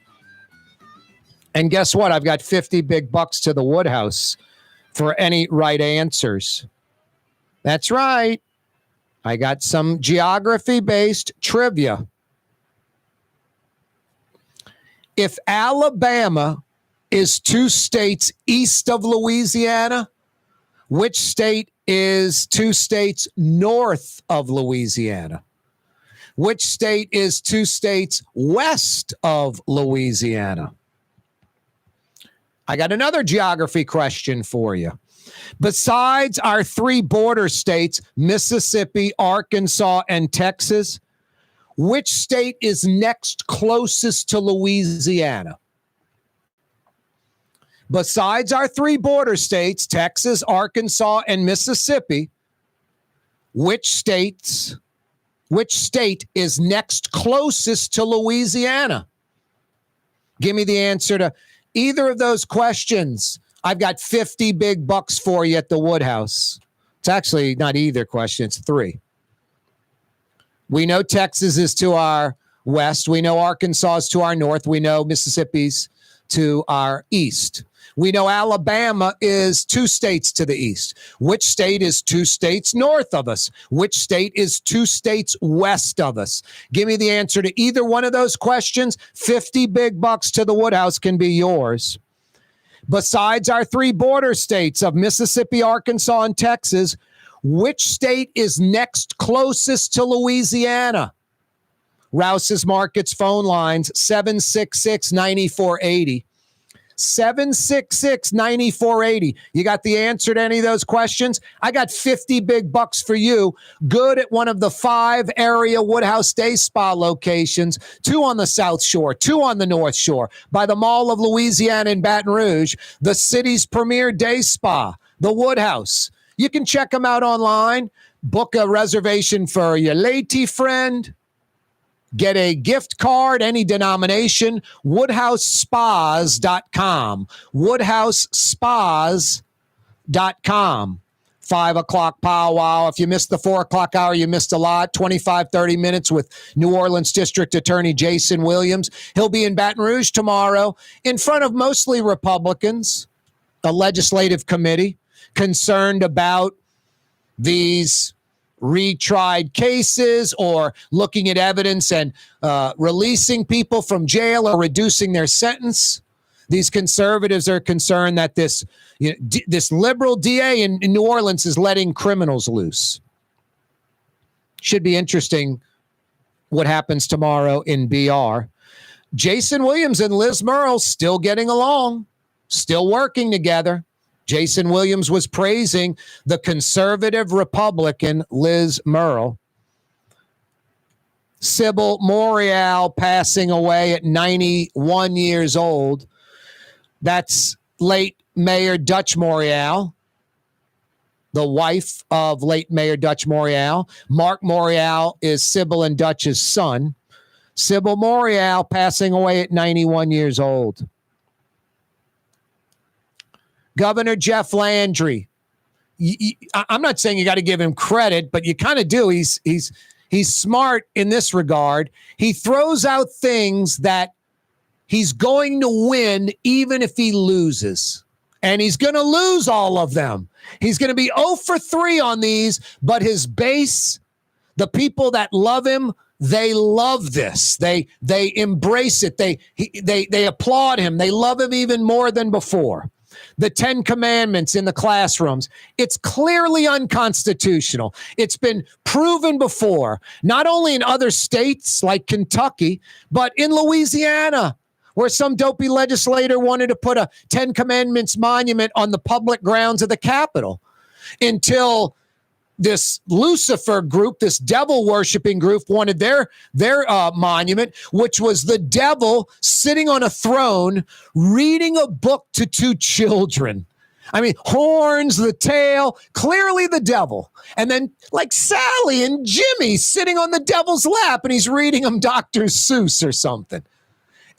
And guess what? I've got 50 big bucks to the Woodhouse for any right answers. That's right. I got some geography-based trivia. If Alabama is 2 states east of Louisiana, which state is 2 states north of Louisiana? Which state is 2 states west of Louisiana? I got another geography question for you. Besides our 3 border states, Mississippi, Arkansas, and Texas, which state is next closest to Louisiana? Besides our 3 border states, Texas, Arkansas, and Mississippi, which state is next closest to Louisiana? Give me the answer to either of those questions. I've got 50 big bucks for you at the Woodhouse. It's actually not either question, it's 3. We know Texas is to our west. We know Arkansas is to our north. We know Mississippi's to our east. We know Alabama is 2 states to the east. Which state is 2 states north of us? Which state is 2 states west of us? Give me the answer to either one of those questions. 50 big bucks to the Woodhouse can be yours. Besides our 3 border states of Mississippi, Arkansas, and Texas, which state is next closest to Louisiana? Rouse's Markets phone lines, 766-9480. 766-9480. You got the answer to any of those questions? I got 50 big bucks for you. Good at one of the 5 area Woodhouse Day Spa locations, 2 on the South Shore, 2 on the North Shore, by the Mall of Louisiana in Baton Rouge, the city's premier day spa, the Woodhouse. You can check them out online. Book a reservation for your lady friend. Get a gift card, any denomination, woodhousespas.com. Woodhousespas.com. 5 o'clock powwow. If you missed the 4 o'clock hour, you missed a lot. 25, 30 minutes with New Orleans District Attorney Jason Williams. He'll be in Baton Rouge tomorrow in front of mostly Republicans, a legislative committee concerned about these retried cases or looking at evidence and releasing people from jail or reducing their sentence. These conservatives are concerned that this liberal DA in New Orleans is letting criminals loose. Should be interesting what happens tomorrow in BR. Jason Williams and Liz Murrell still getting along, still working together. Jason Williams was praising the conservative Republican Liz Murrell. Sybil Morial passing away at 91 years old. That's late Mayor Dutch Morial, the wife of late Mayor Dutch Morial. Mark Morial is Sybil and Dutch's son. Sybil Morial passing away at 91 years old. Governor Jeff Landry. I'm not saying you got to give him credit, but you kind of do. He's smart in this regard. He throws out things that he's going to win even if he loses. And he's going to lose all of them. He's going to be 0 for 3 on these, but his base, the people that love him, they love this. They embrace it. They applaud him. They love him even more than before. The 10 Commandments in the classrooms. It's clearly unconstitutional. It's been proven before, not only in other states like Kentucky, but in Louisiana, where some dopey legislator wanted to put a 10 Commandments monument on the public grounds of the Capitol until this Lucifer group, this devil-worshiping group, wanted their monument, which was the devil sitting on a throne reading a book to 2 children. I mean, horns, the tail, clearly the devil. And then like Sally and Jimmy sitting on the devil's lap, and he's reading them Dr. Seuss or something.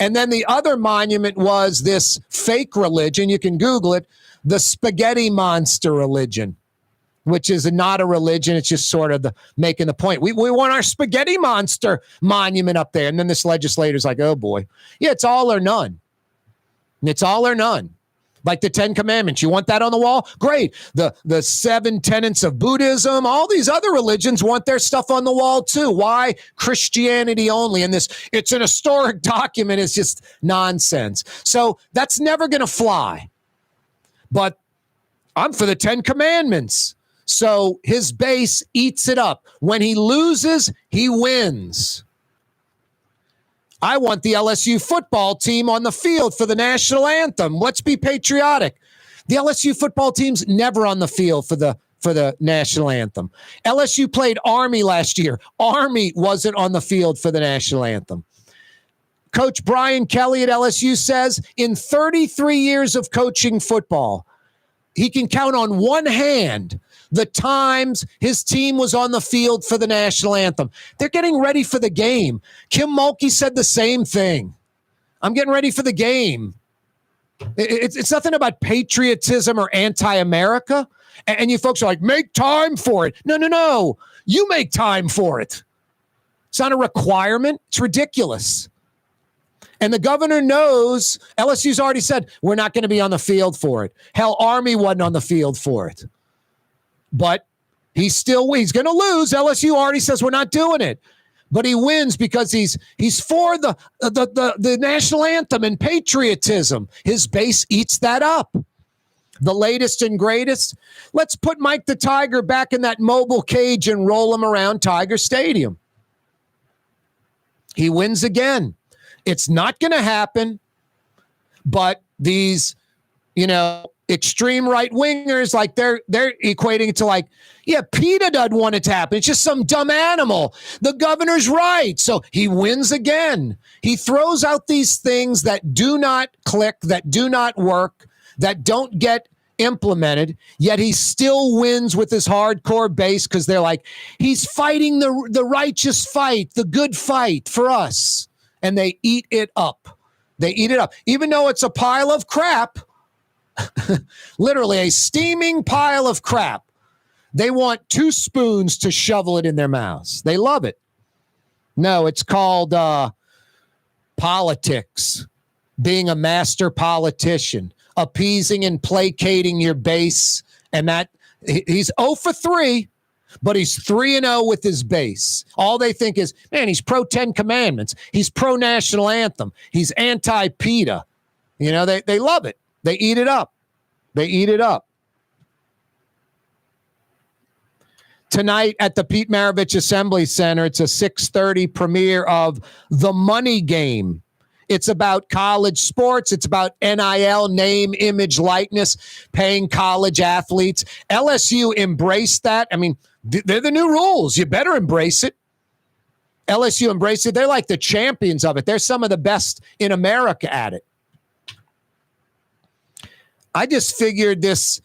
And then the other monument was this fake religion. You can Google it, the spaghetti monster religion, which is not a religion. It's just sort of making the point. We want our spaghetti monster monument up there. And then this legislator's like, oh boy. Yeah, it's all or none. It's all or none. Like the 10 Commandments. You want that on the wall? Great. The 7 tenets of Buddhism, all these other religions want their stuff on the wall too. Why Christianity only? And this, it's an historic document. It's just nonsense. So that's never going to fly. But I'm for the 10 Commandments. So his base eats it up. When he loses, he wins. I want the LSU football team on the field for the national anthem. Let's be patriotic. The LSU football team's never on the field for the national anthem. LSU played Army last year. Army wasn't on the field for the national anthem. Coach Brian Kelly at LSU says in 33 years of coaching football, he can count on one hand the times his team was on the field for the national anthem. They're getting ready for the game. Kim Mulkey said the same thing. I'm getting ready for the game. It's nothing about patriotism or anti-America. And you folks are like, make time for it. No. You make time for it. It's not a requirement. It's ridiculous. And the governor knows, LSU's already said, we're not going to be on the field for it. Hell, Army wasn't on the field for it. But he's going to lose. LSU already says we're not doing it. But he wins because he's for the national anthem and patriotism. His base eats that up. The latest and greatest. Let's put Mike the Tiger back in that mobile cage and roll him around Tiger Stadium. He wins again. It's not going to happen. But these, extreme right wingers, like they're equating it to like, yeah, PETA doesn't want it to happen. It's just some dumb animal. The governor's right. So he wins again. He throws out these things that do not click, that do not work, that don't get implemented, yet he still wins with his hardcore base because they're like, he's fighting the righteous fight, the good fight for us. And they eat it up. They eat it up. Even though it's a pile of crap, literally a steaming pile of crap. They want 2 spoons to shovel it in their mouths. They love it. No, it's called politics, being a master politician, appeasing and placating your base. And that he's 0 for 3, but he's 3-0 with his base. All they think is, man, he's pro 10 Commandments. He's pro national anthem. He's anti-PETA. They love it. They eat it up. They eat it up. Tonight at the Pete Maravich Assembly Center, it's a 6:30 premiere of The Money Game. It's about college sports. It's about NIL, name, image, likeness, paying college athletes. LSU embraced that. I mean, they're the new rules. You better embrace it. LSU embraced it. They're like the champions of it. They're some of the best in America at it. I just figured this,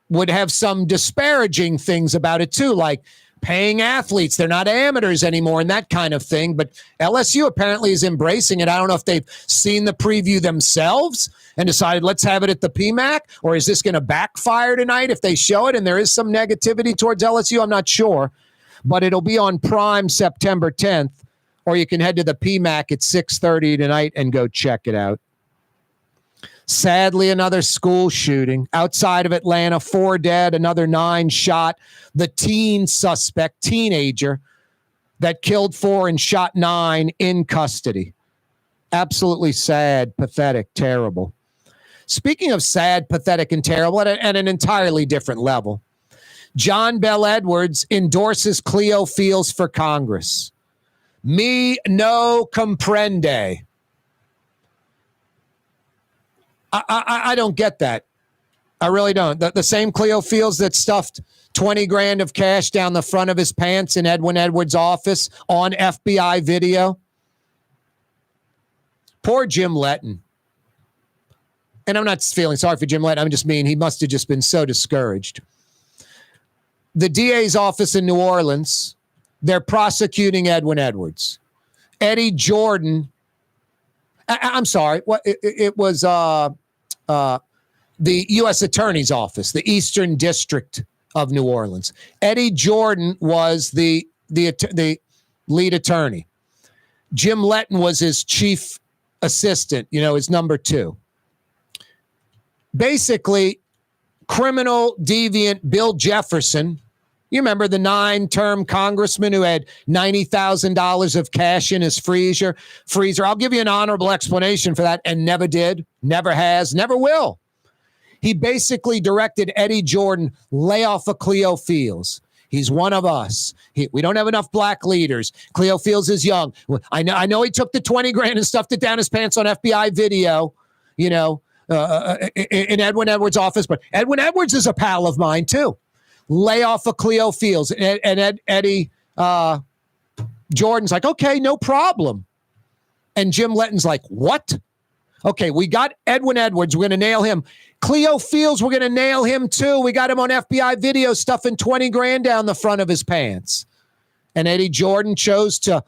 would have some disparaging things about it too, like paying athletes. They're not amateurs anymore and that kind of thing. But LSU apparently is embracing it. I don't know if they've seen the preview themselves and decided let's have it at the PMAC, or is this going to backfire tonight if they show it and there is some negativity towards LSU? I'm not sure. But it'll be on Prime September 10th, or you can head to the PMAC at 6:30 tonight and go check it out. Sadly, another school shooting outside of Atlanta, 4 dead, another 9 shot. The teenager that killed 4 and shot 9 in custody. Absolutely sad, pathetic, terrible. Speaking of sad, pathetic, and terrible at an entirely different level, John Bel Edwards endorses Cleo Fields for Congress. Me no comprende. I don't get that. I really don't. The same Cleo Fields that stuffed $20,000 of cash down the front of his pants in Edwin Edwards' office on FBI video. Poor Jim Letton. And I'm not feeling sorry for Jim Letton. I'm just mean he must have just been so discouraged. The DA's office in New Orleans, they're prosecuting Edwin Edwards. Eddie Jordan I'm sorry. What it was the U.S. Attorney's Office, the Eastern District of New Orleans. Eddie Jordan was the lead attorney. Jim Letton was his chief assistant, his number 2. Basically, criminal deviant Bill Jefferson, you remember the 9-term congressman who had $90,000 of cash in his freezer. I'll give you an honorable explanation for that, and never did, never has, never will. He basically directed Eddie Jordan, lay off of Cleo Fields. He's one of us. We don't have enough black leaders. Cleo Fields is young. I know he took the 20 grand and stuffed it down his pants on FBI video, in Edwin Edwards' office. But Edwin Edwards is a pal of mine, too. Lay off of Cleo Fields. And Eddie Jordan's like, okay, no problem. And Jim Letton's like, what? Okay, we got Edwin Edwards. We're going to nail him. Cleo Fields, we're going to nail him too. We got him on FBI video stuffing 20 grand down the front of his pants. And Eddie Jordan chose to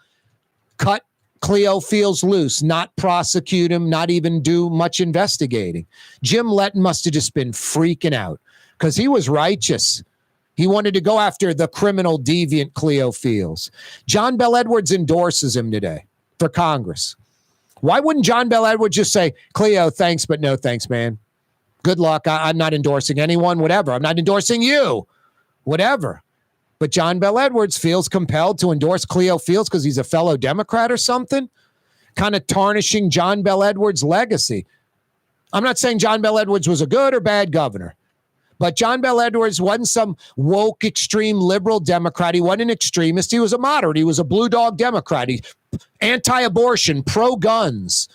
cut Cleo Fields loose, not prosecute him, not even do much investigating. Jim Letton must have just been freaking out because he was righteous. He wanted to go after the criminal deviant Cleo Fields. John Bel Edwards endorses him today for Congress. Why wouldn't John Bel Edwards just say, Cleo, thanks, but no thanks, man. Good luck. I'm not endorsing anyone, whatever. I'm not endorsing you, whatever. But John Bel Edwards feels compelled to endorse Cleo Fields because he's a fellow Democrat or something, kind of tarnishing John Bel Edwards' legacy. I'm not saying John Bel Edwards was a good or bad governor, but John Bel Edwards wasn't some woke, extreme liberal Democrat. He wasn't an extremist. He was a moderate. He was a blue dog Democrat. He anti-abortion, pro-guns,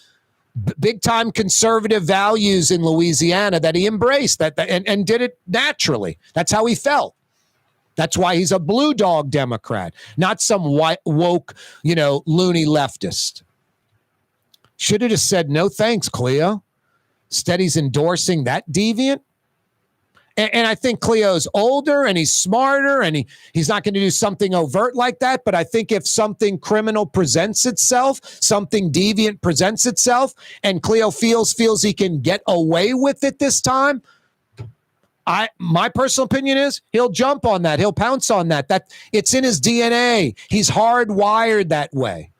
big-time conservative values in Louisiana that he embraced and did it naturally. That's how he felt. That's why he's a blue dog Democrat, not some white, woke, loony leftist. Should have just said, no thanks, Cleo. Instead, he's endorsing that deviant. And I think Cleo's older and he's smarter and he's not going to do something overt like that. But I think if something criminal presents itself, something deviant presents itself, and Cleo feels he can get away with it this time, my personal opinion is he'll jump on that. He'll pounce on that. That it's in his DNA. He's hardwired that way.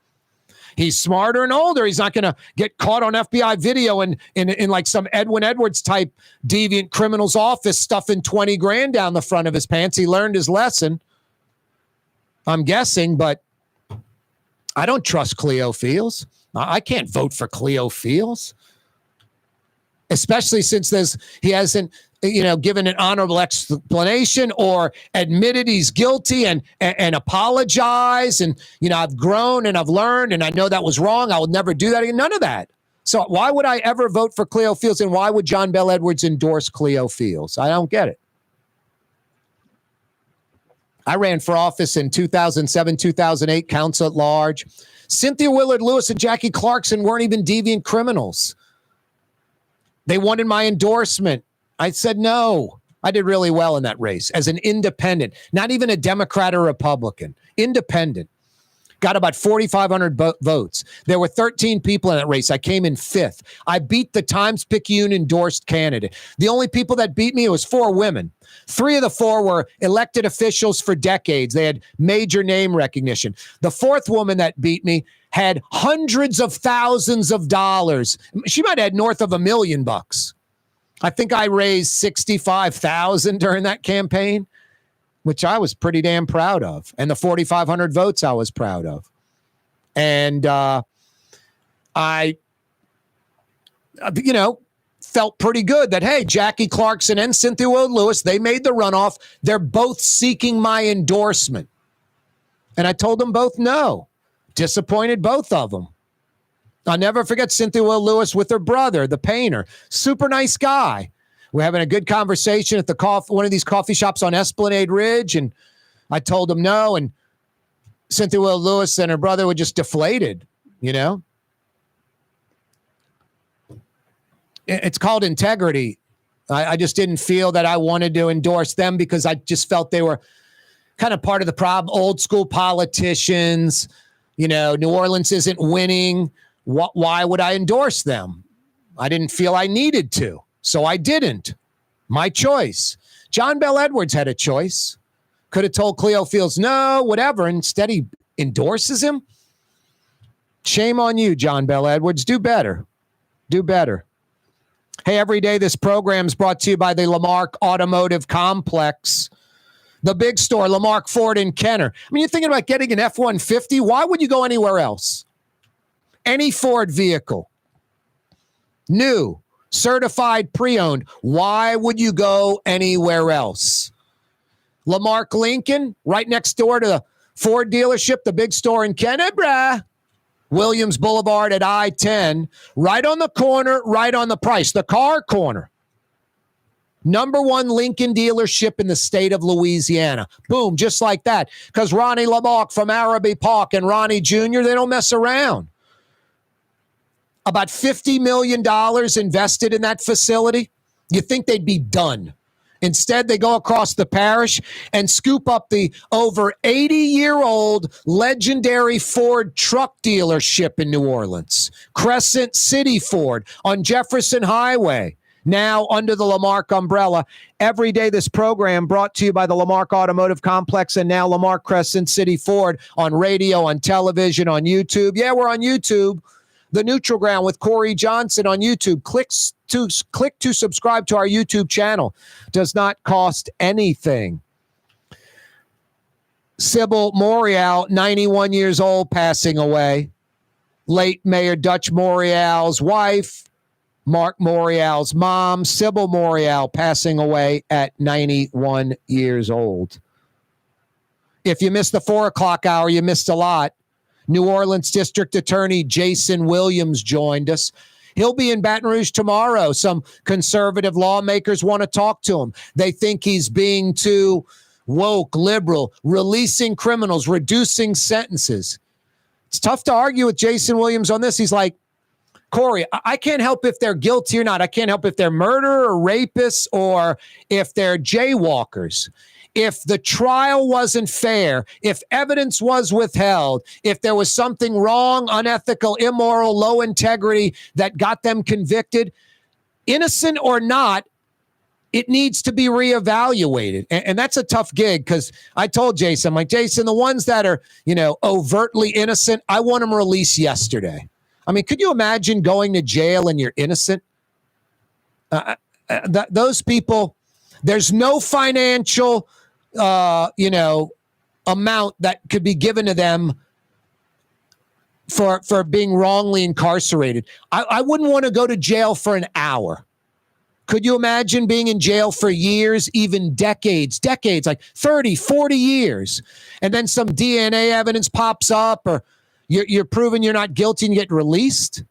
He's smarter and older. He's not going to get caught on FBI video in like some Edwin Edwards type deviant criminal's office stuffing 20 grand down the front of his pants. He learned his lesson, I'm guessing, but I don't trust Cleo Fields. I can't vote for Cleo Fields, especially since he hasn't given an honorable explanation or admitted he's guilty and apologize. And, I've grown and I've learned and I know that was wrong. I will never do that again. None of that. So why would I ever vote for Cleo Fields? And why would John Bel Edwards endorse Cleo Fields? I don't get it. I ran for office in 2007, 2008, council at large. Cynthia Willard Lewis and Jackie Clarkson weren't even deviant criminals. They wanted my endorsement. I said no. I did really well in that race as an independent, not even a Democrat or Republican, independent. Got about 4,500 votes. There were 13 people in that race. I came in 5th. I beat the Times-Picayune endorsed candidate. The only people that beat me, it was 4 women. 3 of the 4 were elected officials for decades. They had major name recognition. The 4th woman that beat me had hundreds of thousands of dollars. She might have had north of $1 million. I think I raised $65,000 during that campaign, which I was pretty damn proud of. And the 4,500 votes I was proud of. And I felt pretty good that, hey, Jackie Clarkson and Cynthia Willard Lewis, they made the runoff. They're both seeking my endorsement. And I told them both no. Disappointed both of them. I'll never forget Cynthia Willard Lewis with her brother, the painter. Super nice guy. We're having a good conversation at one of these coffee shops on Esplanade Ridge, and I told him no, and Cynthia Willard Lewis and her brother were just deflated, It's called integrity. I just didn't feel that I wanted to endorse them because I just felt they were kind of part of the problem. Old school politicians, New Orleans isn't winning. Why would I endorse them? I didn't feel I needed to, so I didn't. My choice. John Bell Edwards had a choice. Could have told Cleo Fields, no, whatever. Instead, he endorses him. Shame on you, John Bell Edwards. Do better. Do better. Hey, every day this program is brought to you by the Lamarck Automotive Complex. The big store, Lamarck Ford in Kenner. I mean, you're thinking about getting an F-150. Why would you go anywhere else? Any Ford vehicle. New, certified, pre-owned. Why would you go anywhere else? Lamarck Lincoln, right next door to the Ford dealership, the big store in Kenner, brah. Williams Boulevard at I-10, right on the corner, right on the price. The car corner. Number one Lincoln dealership in the state of Louisiana. Boom, just like that. Because Ronnie Lamarck from Araby Park and Ronnie Jr., they don't mess around. About $50 million invested in that facility. You think they'd be done. Instead, they go across the parish and scoop up the over 80-year-old legendary Ford truck dealership in New Orleans, Crescent City Ford on Jefferson Highway, now under the Lamarck umbrella. Every day this program brought to you by the Lamarck Automotive Complex and now Lamarck Crescent City Ford on radio, on television, on YouTube. Yeah, we're on YouTube. The Neutral Ground with Corey Johnson on YouTube. Click to subscribe to our YouTube channel. Does not cost anything. Sybil Morial, 91 years old, passing away. Late Mayor Dutch Morial's wife, Mark Morial's mom, Sybil Morial, passing away at 91 years old. If you missed the 4 o'clock hour, you missed a lot. New Orleans District Attorney Jason Williams joined us. He'll be in Baton Rouge tomorrow. Some conservative lawmakers want to talk to him. They think he's being too woke, liberal, releasing criminals, reducing sentences. It's tough to argue with Jason Williams on this. He's like, Corey, I can't help if they're guilty or not. I can't help if they're murderer or rapists or if they're jaywalkers. If the trial wasn't fair, if evidence was withheld, if there was something wrong, unethical, immoral, low integrity that got them convicted, innocent or not, it needs to be reevaluated. And that's a tough gig because I told Jason, I'm like, Jason, the ones that are, overtly innocent, I want them released yesterday. I mean, could you imagine going to jail and you're innocent? Those people, there's no financial amount that could be given to them for being wrongly incarcerated. I wouldn't want to go to jail for an hour. Could you imagine being in jail for years, even decades, like 30, 40 years, and then some DNA evidence pops up or you're proven you're not guilty and you get released?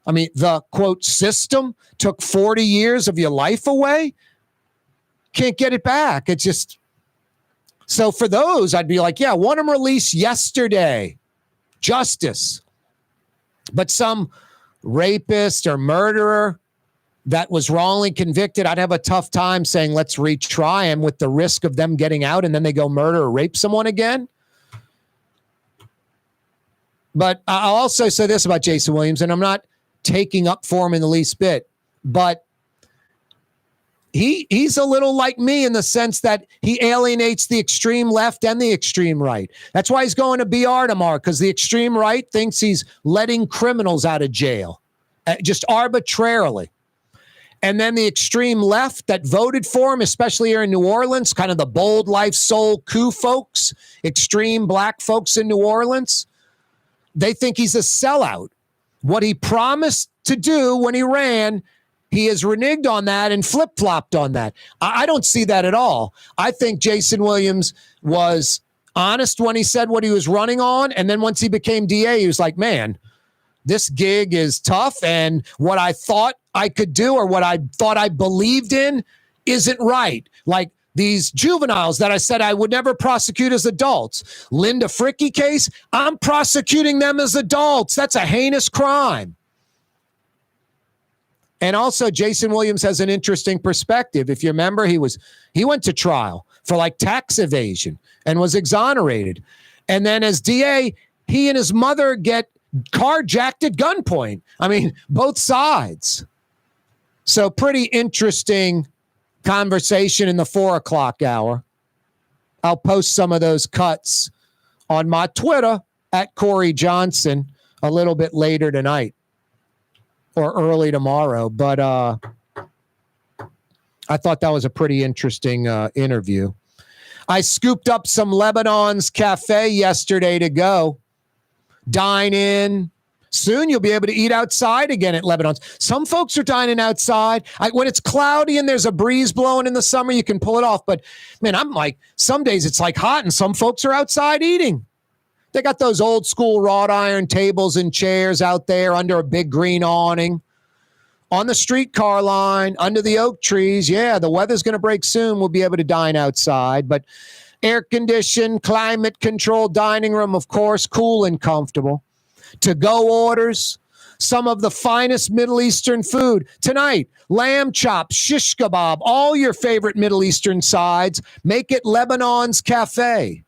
I mean, the, quote, system took 40 years of your life away. Can't get it back. It's just... So for those, I'd be like, yeah, want them released yesterday. Justice. But some rapist or murderer that was wrongly convicted, I'd have a tough time saying, let's retry him with the risk of them getting out and then they go murder or rape someone again. But I'll also say this about Jason Williams, and I'm not taking up for him in the least bit, but He's a little like me in the sense that he alienates the extreme left and the extreme right. That's why he's going to BR tomorrow, because the extreme right thinks he's letting criminals out of jail, just arbitrarily. And then the extreme left that voted for him, especially here in New Orleans, kind of the bold life soul coup folks, extreme black folks in New Orleans, they think he's a sellout. What he promised to do when he ran, he has reneged on that and flip-flopped on that. I don't see that at all. I think Jason Williams was honest when he said what he was running on, and then once he became DA, he was like, man, this gig is tough, and what I thought I could do or what I thought I believed in isn't right. Like these juveniles that I said I would never prosecute as adults. Linda Fricky case, I'm prosecuting them as adults. That's a heinous crime. And also, Jason Williams has an interesting perspective. If you remember, he went to trial for like tax evasion and was exonerated. And then as DA, he and his mother get carjacked at gunpoint. I mean, both sides. So pretty interesting conversation in the 4 o'clock hour. I'll post some of those cuts on my Twitter at Corey Johnson a little bit later tonight or early tomorrow. But I thought that was a pretty interesting interview. I scooped up some Lebanon's Cafe yesterday to go. Dine in. Soon you'll be able to eat outside again at Lebanon's. Some folks are dining outside. When it's cloudy and there's a breeze blowing in the summer, you can pull it off. But, man, I'm like, some days it's like hot and some folks are outside eating. They got those old school wrought iron tables and chairs out there under a big green awning. On the streetcar line, under the oak trees. Yeah, the weather's going to break soon. We'll be able to dine outside. But air-conditioned, climate-controlled dining room, of course, cool and comfortable. To-go orders, some of the finest Middle Eastern food. Tonight, lamb chops, shish kebab, all your favorite Middle Eastern sides. Make it Lebanon's Cafe.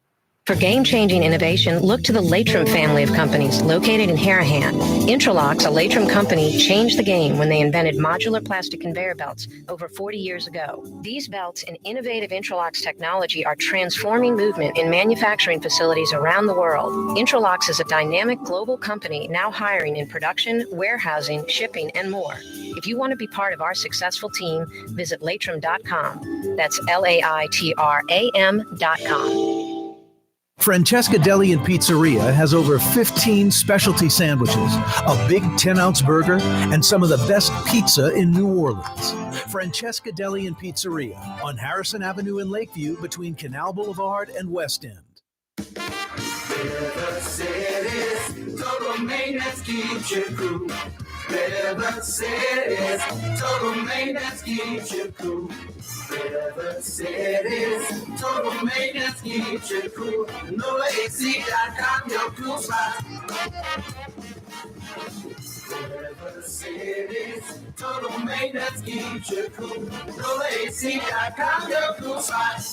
For game-changing innovation, look to the Latrim family of companies located in Harahan. Intralocks, a Latrim company, changed the game when they invented modular plastic conveyor belts over 40 years ago. These belts and innovative Intralocks technology are transforming movement in manufacturing facilities around the world. Intralocks is a dynamic global company now hiring in production, warehousing, shipping, and more. If you want to be part of our successful team, visit Latrim.com. That's LAITRAM.com. Francesca Deli and Pizzeria has over 15 specialty sandwiches, a big 10-ounce burger, and some of the best pizza in New Orleans. Francesca Deli and Pizzeria on Harrison Avenue in Lakeview between Canal Boulevard and West End. River City's total maintenance keeps you cool. River City's total maintenance keeps you cool. River City's total maintenance keeps you cool. NolaAC.com, your cool spot. River City's total maintenance keeps you cool. NolaAC.com, your cool spot.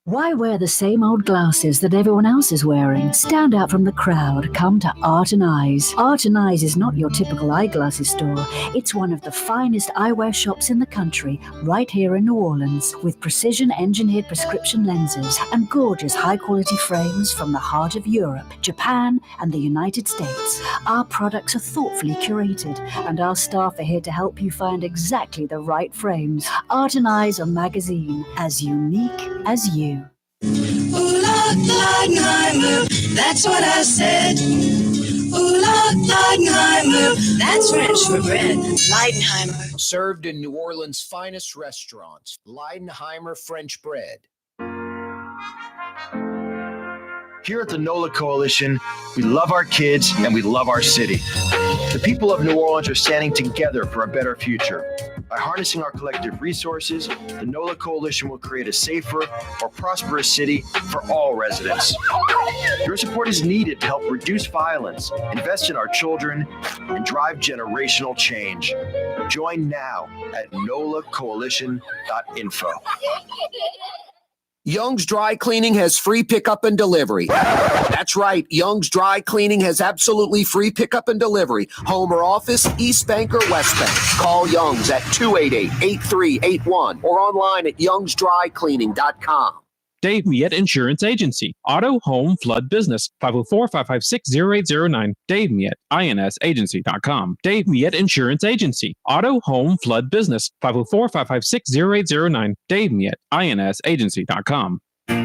Why wear the same old glasses that everyone else is wearing? Stand out from the crowd. Come to Art and Eyes. Art and Eyes is not your typical eyeglasses store. It's one of the finest eyewear shops in the country, right here in New Orleans, with precision-engineered prescription lenses and gorgeous high-quality frames from the heart of Europe, Japan, and the United States. Our products are thoughtfully curated, and our staff are here to help you find exactly the right frames. Art and Eyes, a magazine as unique as you. Ooh, Leidenheimer, that's what I said. Ooh, Leidenheimer, that's French for bread. Leidenheimer. Served in New Orleans' finest restaurants, Leidenheimer French bread. Here at the NOLA Coalition, we love our kids and we love our city. The people of New Orleans are standing together for a better future. By harnessing our collective resources, the NOLA Coalition will create a safer, more prosperous city for all residents. Your support is needed to help reduce violence, invest in our children, and drive generational change. Join now at nolacoalition.info. Young's Dry Cleaning has free pickup and delivery. That's right. Young's Dry Cleaning has absolutely free pickup and delivery. Home or office, East Bank or West Bank. Call Young's at 288-8381 or online at youngsdrycleaning.com. Dave Miette Insurance Agency. Auto, home, flood, business. 504-556-0809. Dave Miette, insagency.com. Dave Miette Insurance Agency. Auto, home, flood, business. 504-556-0809. Dave Miette, insagency.com.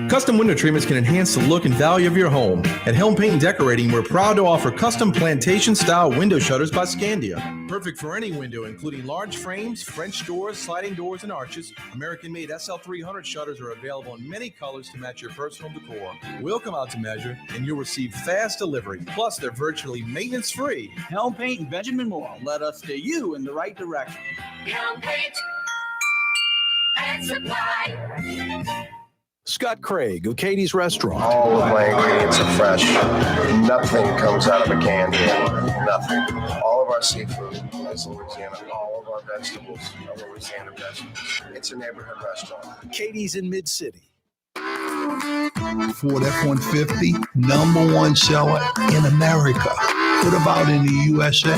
Custom window treatments can enhance the look and value of your home. At Helm Paint and Decorating, we're proud to offer custom plantation-style window shutters by Scandia. Perfect for any window, including large frames, French doors, sliding doors, and arches. American-made SL300 shutters are available in many colors to match your personal decor. We'll come out to measure, and you'll receive fast delivery. Plus, they're virtually maintenance-free. Helm Paint and Benjamin Moore let us steer you in the right direction. Helm Paint and Supply. Scott Craig of Katie's Restaurant. All of my ingredients are fresh. Nothing comes out of a can here. Nothing. All of our seafood is Louisiana. All of our vegetables are Louisiana vegetables. It's a neighborhood restaurant. Katie's in Mid-City. Ford F-150, number one seller in America. What about in the USA?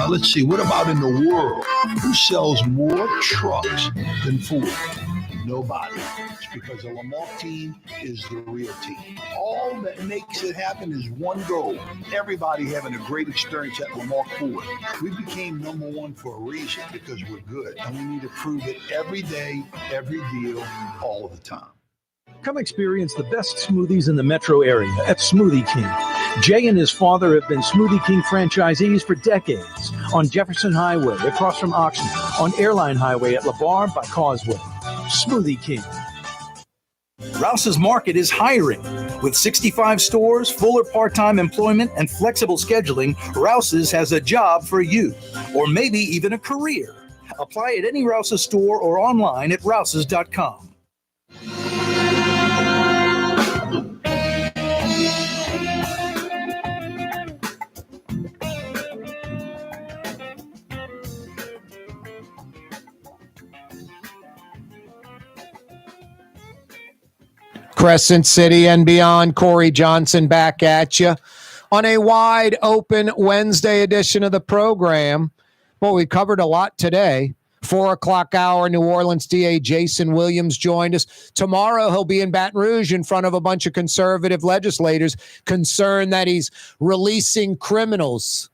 Let's see, what about in the world? Who sells more trucks than Ford? Nobody. It's because the Lamar team is the real team. All that makes it happen is one goal. Everybody having a great experience at Lamar Ford. We became number one for a reason, because we're good. And we need to prove it every day, every deal, all the time. Come experience the best smoothies in the metro area at Smoothie King. Jay and his father have been Smoothie King franchisees for decades. On Jefferson Highway, across from Oxnard. On Airline Highway at LeBar by Causeway. Smoothie King. Rouse's Market is hiring. With 65 stores, full or part-time employment, and flexible scheduling, Rouse's has a job for you, or maybe even a career. Apply at any Rouse's store or online at rouses.com. Crescent City and beyond. Corey Johnson back at you on a wide open Wednesday edition of the program. Well, we covered a lot today. 4 o'clock hour, New Orleans DA Jason Williams joined us. Tomorrow he'll be in Baton Rouge in front of a bunch of conservative legislators concerned that he's releasing criminals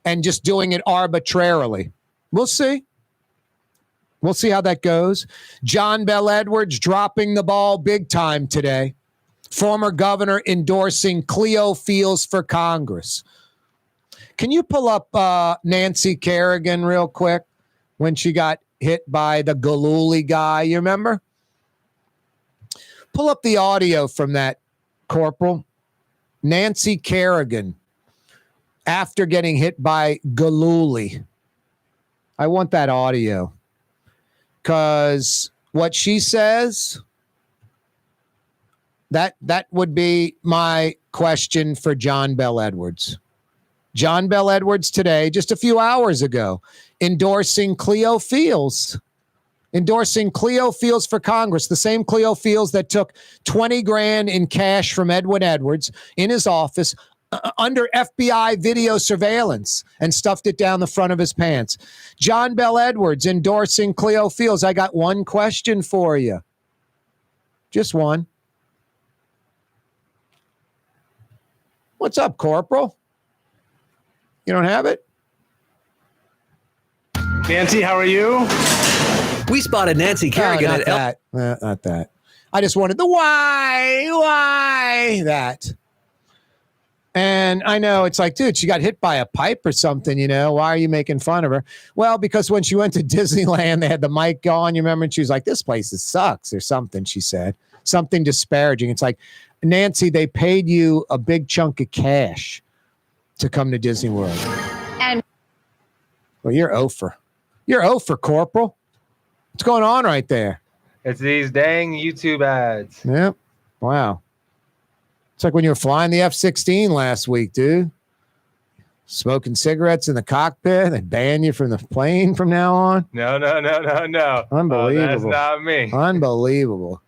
and just doing it arbitrarily. We'll see. We'll see how that goes. John Bel Edwards dropping the ball big time today. Former governor endorsing Cleo Fields for Congress. Can you pull up Nancy Kerrigan real quick when she got hit by the Galooly guy? You remember? Pull up the audio from that, Corporal. Nancy Kerrigan after getting hit by Galooly. I want that audio. Because what she says, that would be my question for John Bel Edwards. John Bel Edwards today, just a few hours ago, endorsing Cleo Fields. Endorsing Cleo Fields for Congress, the same Cleo Fields that took $20,000 in cash from Edwin Edwards in his office under FBI video surveillance and stuffed it down the front of his pants. John Bel Edwards endorsing Cleo Fields. I got one question for you. Just one. What's up, Corporal? You don't have it? Nancy, how are you? We spotted Nancy Kerrigan at not that. I just wanted the why, that. And I know it's like, dude, she got hit by a pipe or something, you know? Why are you making fun of her? Well, because when she went to Disneyland, they had the mic on, you remember? And she was like, this place sucks or something, she said. Something disparaging. It's like, Nancy, they paid you a big chunk of cash to come to Disney World. And well, you're over. You're over, Corporal. What's going on right there? It's these dang YouTube ads. Yep. Wow. It's like when you were flying the F-16 last week, dude. Smoking cigarettes in the cockpit. They ban you from the plane from now on. No. Unbelievable. That's not me. Unbelievable.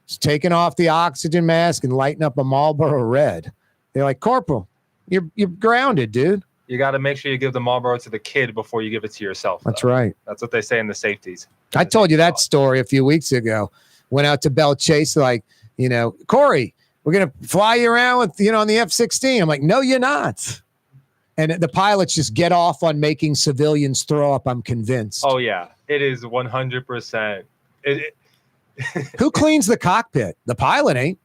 Just taking off the oxygen mask and lighting up a Marlboro Red. They're like, Corporal, you're grounded, dude. You got to make sure you give the Marlboro to the kid before you give it to yourself. That's right. That's what they say in the safeties. I told you that story a few weeks ago. Went out to Bell Chase, like, you know, Corey, we're going to fly you around with, you know, on the F-16. I'm like, no, you're not. And the pilots just get off on making civilians throw up, I'm convinced. Oh, yeah. It is 100%. Who cleans the cockpit? The pilot ain't.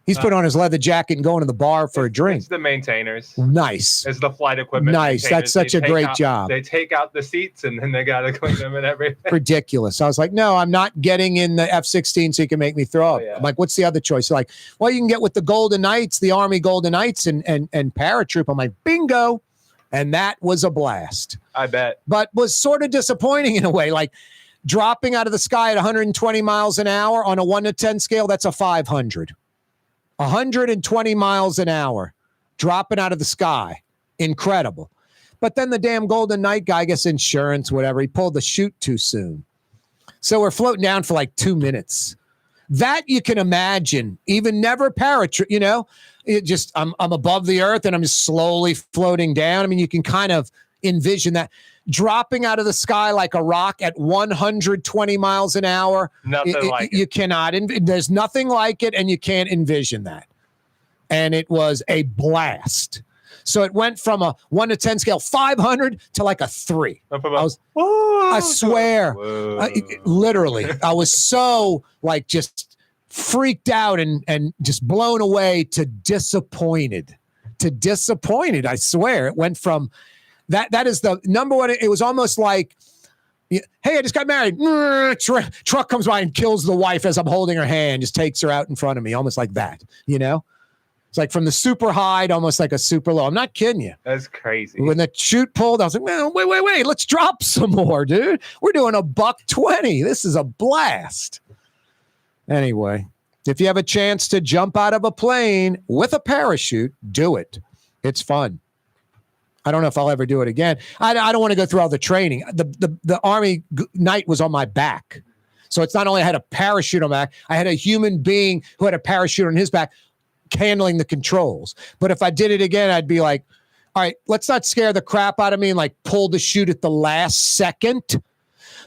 He's put on his leather jacket and going to the bar for a drink. It's the maintainers. Nice. It's the flight equipment. Nice. That's such a great job. They take out the seats and then they got to clean them and everything. Ridiculous. I was like, no, I'm not getting in the F-16 so you can make me throw up. Yeah. I'm like, what's the other choice? They're like, well, you can get with the Golden Knights, the Army Golden Knights and paratroop. I'm like, bingo. And that was a blast. I bet. But was sort of disappointing in a way. Like dropping out of the sky at 120 miles an hour on a 1 to 10 scale, that's a 500. 120 miles an hour dropping out of the sky. Incredible. But then the damn Golden Knight guy, I guess insurance, whatever, he pulled the chute too soon. So we're floating down for like 2 minutes. that you can imagine, even never parachute, it just, I'm above the earth and I'm just slowly floating down. I mean, you can kind of envision that dropping out of the sky like a rock at 120 miles an hour. Nothing like it. You cannot, there's nothing like it, and you can't envision that. And it was a blast. So it went from a 1 to 10 scale, 500 to like a 3. I swear, literally, I was so like just freaked out and just blown away to disappointed. I swear, it went from that is the number one. It was almost like, hey, I just got married. Truck comes by and kills the wife as I'm holding her hand, just takes her out in front of me, almost like that, It's like from the super high to almost like a super low. I'm not kidding you. That's crazy. When the chute pulled, I was like, man, wait. Let's drop some more, dude. We're doing $120. This is a blast. Anyway, if you have a chance to jump out of a plane with a parachute, do it. It's fun. I don't know if I'll ever do it again. I don't want to go through all the training. The Army night was on my back. So it's not only I had a parachute on my back, I had a human being who had a parachute on his back handling the controls. But if I did it again, I'd be like, all right, let's not scare the crap out of me and like pull the chute at the last second.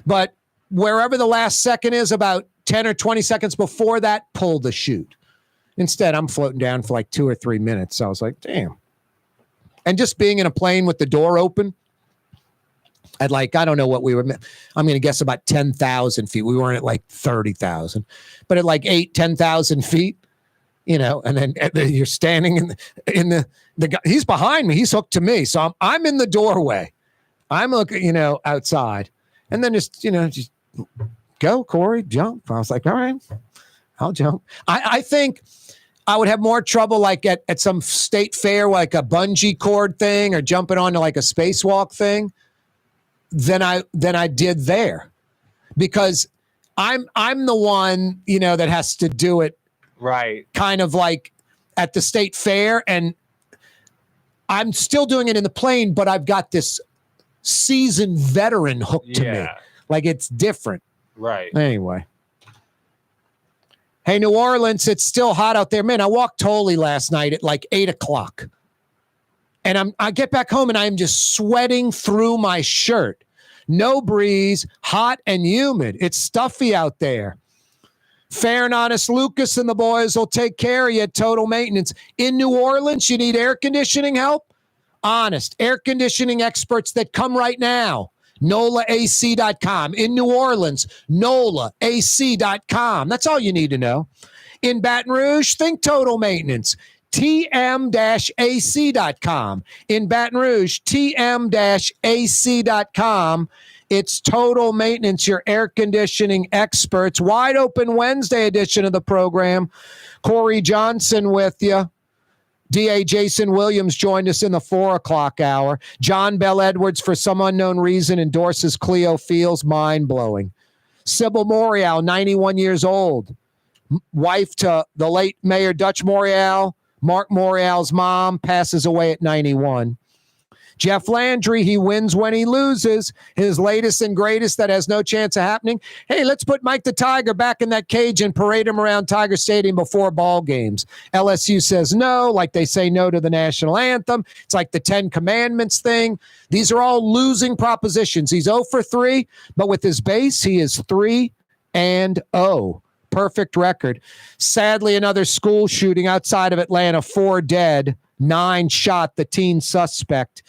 But wherever the last second is, about 10 or 20 seconds before that, pull the chute. Instead, I'm floating down for like 2 or 3 minutes. So I was like, damn. And just being in a plane with the door open at like, I don't know what we were, I'm going to guess about 10,000 feet. We weren't at like 30,000, but at like 10,000 feet, and then you're standing in the guy, he's behind me. He's hooked to me. So I'm in the doorway. I'm looking, outside, and then just go, Corey, jump. I was like, all right, I'll jump. I think I would have more trouble like at some state fair, like a bungee cord thing or jumping onto like a spacewalk thing than I did there, because I'm the one, that has to do it. Right. Kind of like at the state fair, and I'm still doing it in the plane, but I've got this seasoned veteran hooked to me. Like it's different. Right. Anyway. Hey, New Orleans, it's still hot out there. Man, I walked Tolly last night at like 8:00. And I get back home and I'm just sweating through my shirt. No breeze, hot and humid. It's stuffy out there. Fair and honest Lucas and the boys will take care of you at Total Maintenance. In New Orleans, you need air conditioning help? Honest air conditioning experts that come right now. NOLAAC.com. In New Orleans, NOLAAC.com. That's all you need to know. In Baton Rouge, think Total Maintenance. TM-AC.com. In Baton Rouge, TM-AC.com. It's Total Maintenance, your air conditioning experts. Wide Open Wednesday edition of the program. Corey Johnson with you. DA Jason Williams joined us in the 4:00 hour. John Bell Edwards, for some unknown reason, endorses Cleo Fields. Mind-blowing. Sybil Morial, 91 years old. Wife to the late Mayor Dutch Morial. Mark Morial's mom passes away at 91. Jeff Landry, he wins when he loses. His latest and greatest that has no chance of happening. Hey, let's put Mike the Tiger back in that cage and parade him around Tiger Stadium before ball games. LSU says no, like they say no to the national anthem. It's like the 10 Commandments thing. These are all losing propositions. He's 0 for 3, but with his base, he is 3-0. Perfect record. Sadly, another school shooting outside of Atlanta, 4 dead, 9 shot. The teen suspect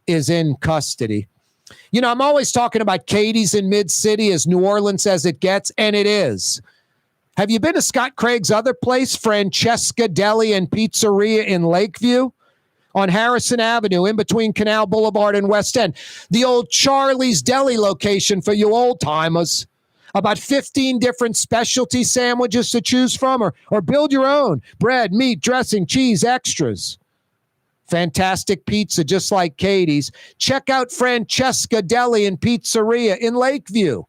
is in custody. I'm always talking about Katie's in Mid-City as New Orleans as it gets, and it is. Have you been to Scott Craig's other place, Francesca Deli and Pizzeria in Lakeview? On Harrison Avenue, in between Canal Boulevard and West End. The old Charlie's Deli location for you old-timers. About 15 different specialty sandwiches to choose from, or build your own. Bread, meat, dressing, cheese, extras. Fantastic pizza, just like Katie's. Check out Francesca Deli and Pizzeria in Lakeview.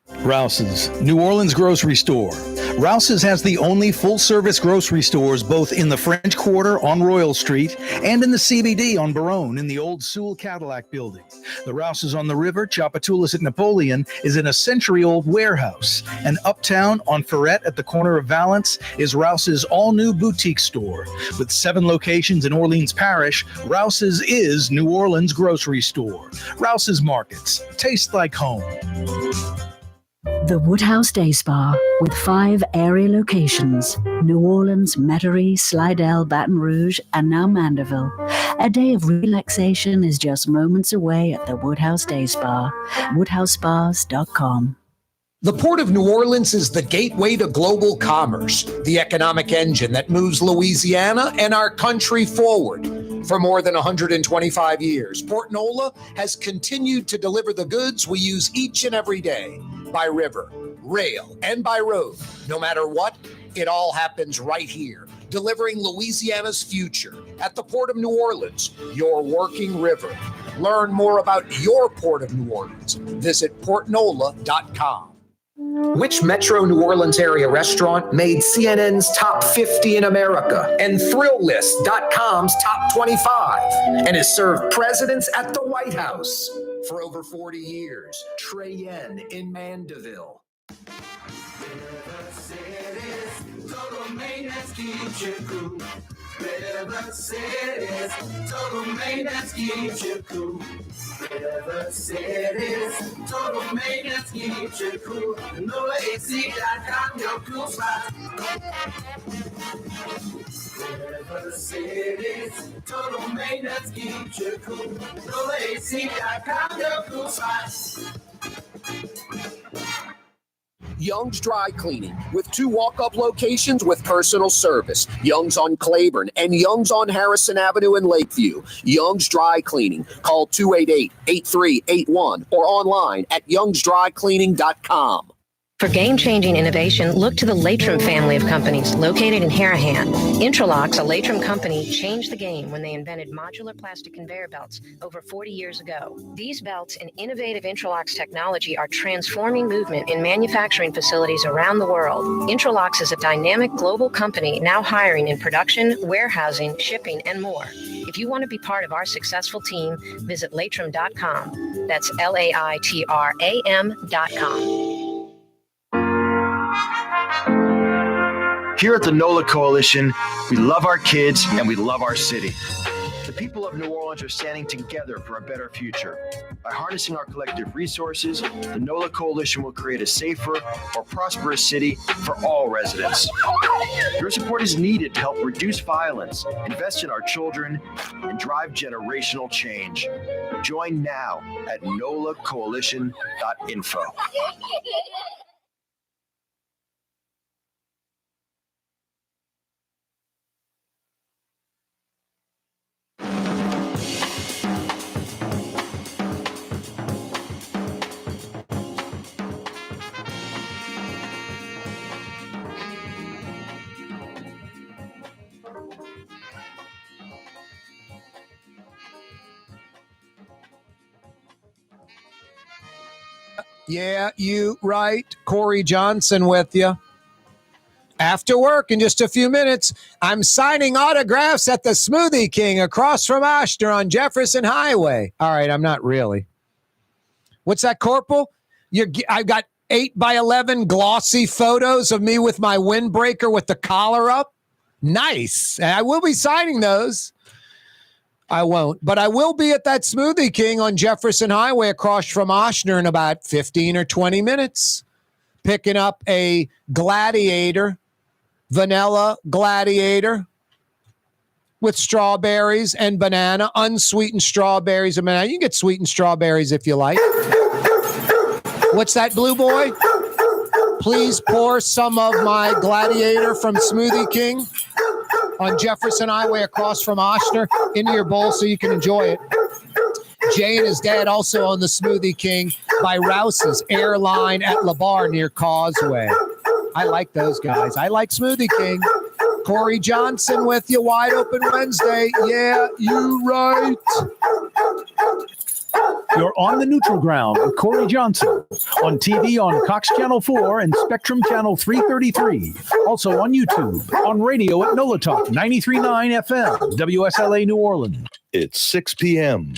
Rouse's, New Orleans grocery store. Rouse's has the only full-service grocery stores both in the French Quarter on Royal Street and in the CBD on Baronne in the old Sewell Cadillac building. The Rouse's on the river, Tchoupitoulas at Napoleon, is in a century-old warehouse. And uptown on Ferret at the corner of Valence is Rouse's all-new boutique store. With 7 locations in Orleans Parish, Rouse's is New Orleans grocery store. Rouse's Markets. Taste like home. The Woodhouse Day Spa, with 5 area locations: New Orleans, Metairie, Slidell, Baton Rouge, and now Mandeville. A day of relaxation is just moments away at the Woodhouse Day Spa. WoodhouseSpas.com. The Port of New Orleans is the gateway to global commerce, the economic engine that moves Louisiana and our country forward. For more than 125 years, Port Nola has continued to deliver the goods we use each and every day, by river, rail, and by road. No matter what, it all happens right here, delivering Louisiana's future at the Port of New Orleans, your working river. Learn more about your Port of New Orleans. Visit portnola.com. Which Metro New Orleans area restaurant made CNN's top 50 in America and ThrillList.com's top 25 and has served presidents at the White House for over 40 years? Trey Yen in Mandeville. Total maintenance keeps you cool. River Cities, total maintenance keeps you cool. River Cities, total maintenance keeps you cool. NolaAC.com, your cool spot. River Cities, total maintenance keeps you cool. NolaAC.com, your cool spot. Young's Dry Cleaning, with 2 walk-up locations with personal service. Young's on Claiborne and Young's on Harrison Avenue in Lakeview. Young's Dry Cleaning. Call 288-8381 or online at youngsdrycleaning.com. For game-changing innovation, look to the Latrim family of companies located in Harahan. Intralox, a Latrim company, changed the game when they invented modular plastic conveyor belts over 40 years ago. These belts and innovative Intralox technology are transforming movement in manufacturing facilities around the world. Intralox is a dynamic global company now hiring in production, warehousing, shipping, and more. If you want to be part of our successful team, visit Latrim.com. That's LAITRAM.com. Here at the NOLA Coalition, we love our kids and we love our city. The people of New Orleans are standing together for a better future. By harnessing our collective resources, the NOLA Coalition will create a safer, more prosperous city for all residents. Your support is needed to help reduce violence, invest in our children, and drive generational change. Join now at nolacoalition.info. Yeah, you right. Corey Johnson with you. After work in just a few minutes, I'm signing autographs at the Smoothie King across from Oshner on Jefferson Highway. All right, I'm not really. What's that, Corporal? I've got 8x11 glossy photos of me with my windbreaker with the collar up. Nice. And I will be signing those. I won't, but I will be at that Smoothie King on Jefferson Highway across from Oshner in about 15 or 20 minutes, picking up a Gladiator, vanilla Gladiator with strawberries and banana, unsweetened strawberries and banana. You can get sweetened strawberries if you like. What's that, Blue Boy? Please pour some of my Gladiator from Smoothie King on Jefferson Highway across from Oshner into your bowl so you can enjoy it. Jay and his dad also own the Smoothie King by Rouse's Airline at LeBar near Causeway. I like those guys. I like Smoothie King. Corey Johnson with you. Wide Open Wednesday. Yeah, you right. You're on the neutral ground with Corey Johnson. On TV on Cox Channel 4 and Spectrum Channel 333. Also on YouTube. On radio at NOLA Talk 93.9 FM, WSLA New Orleans. It's 6 p.m.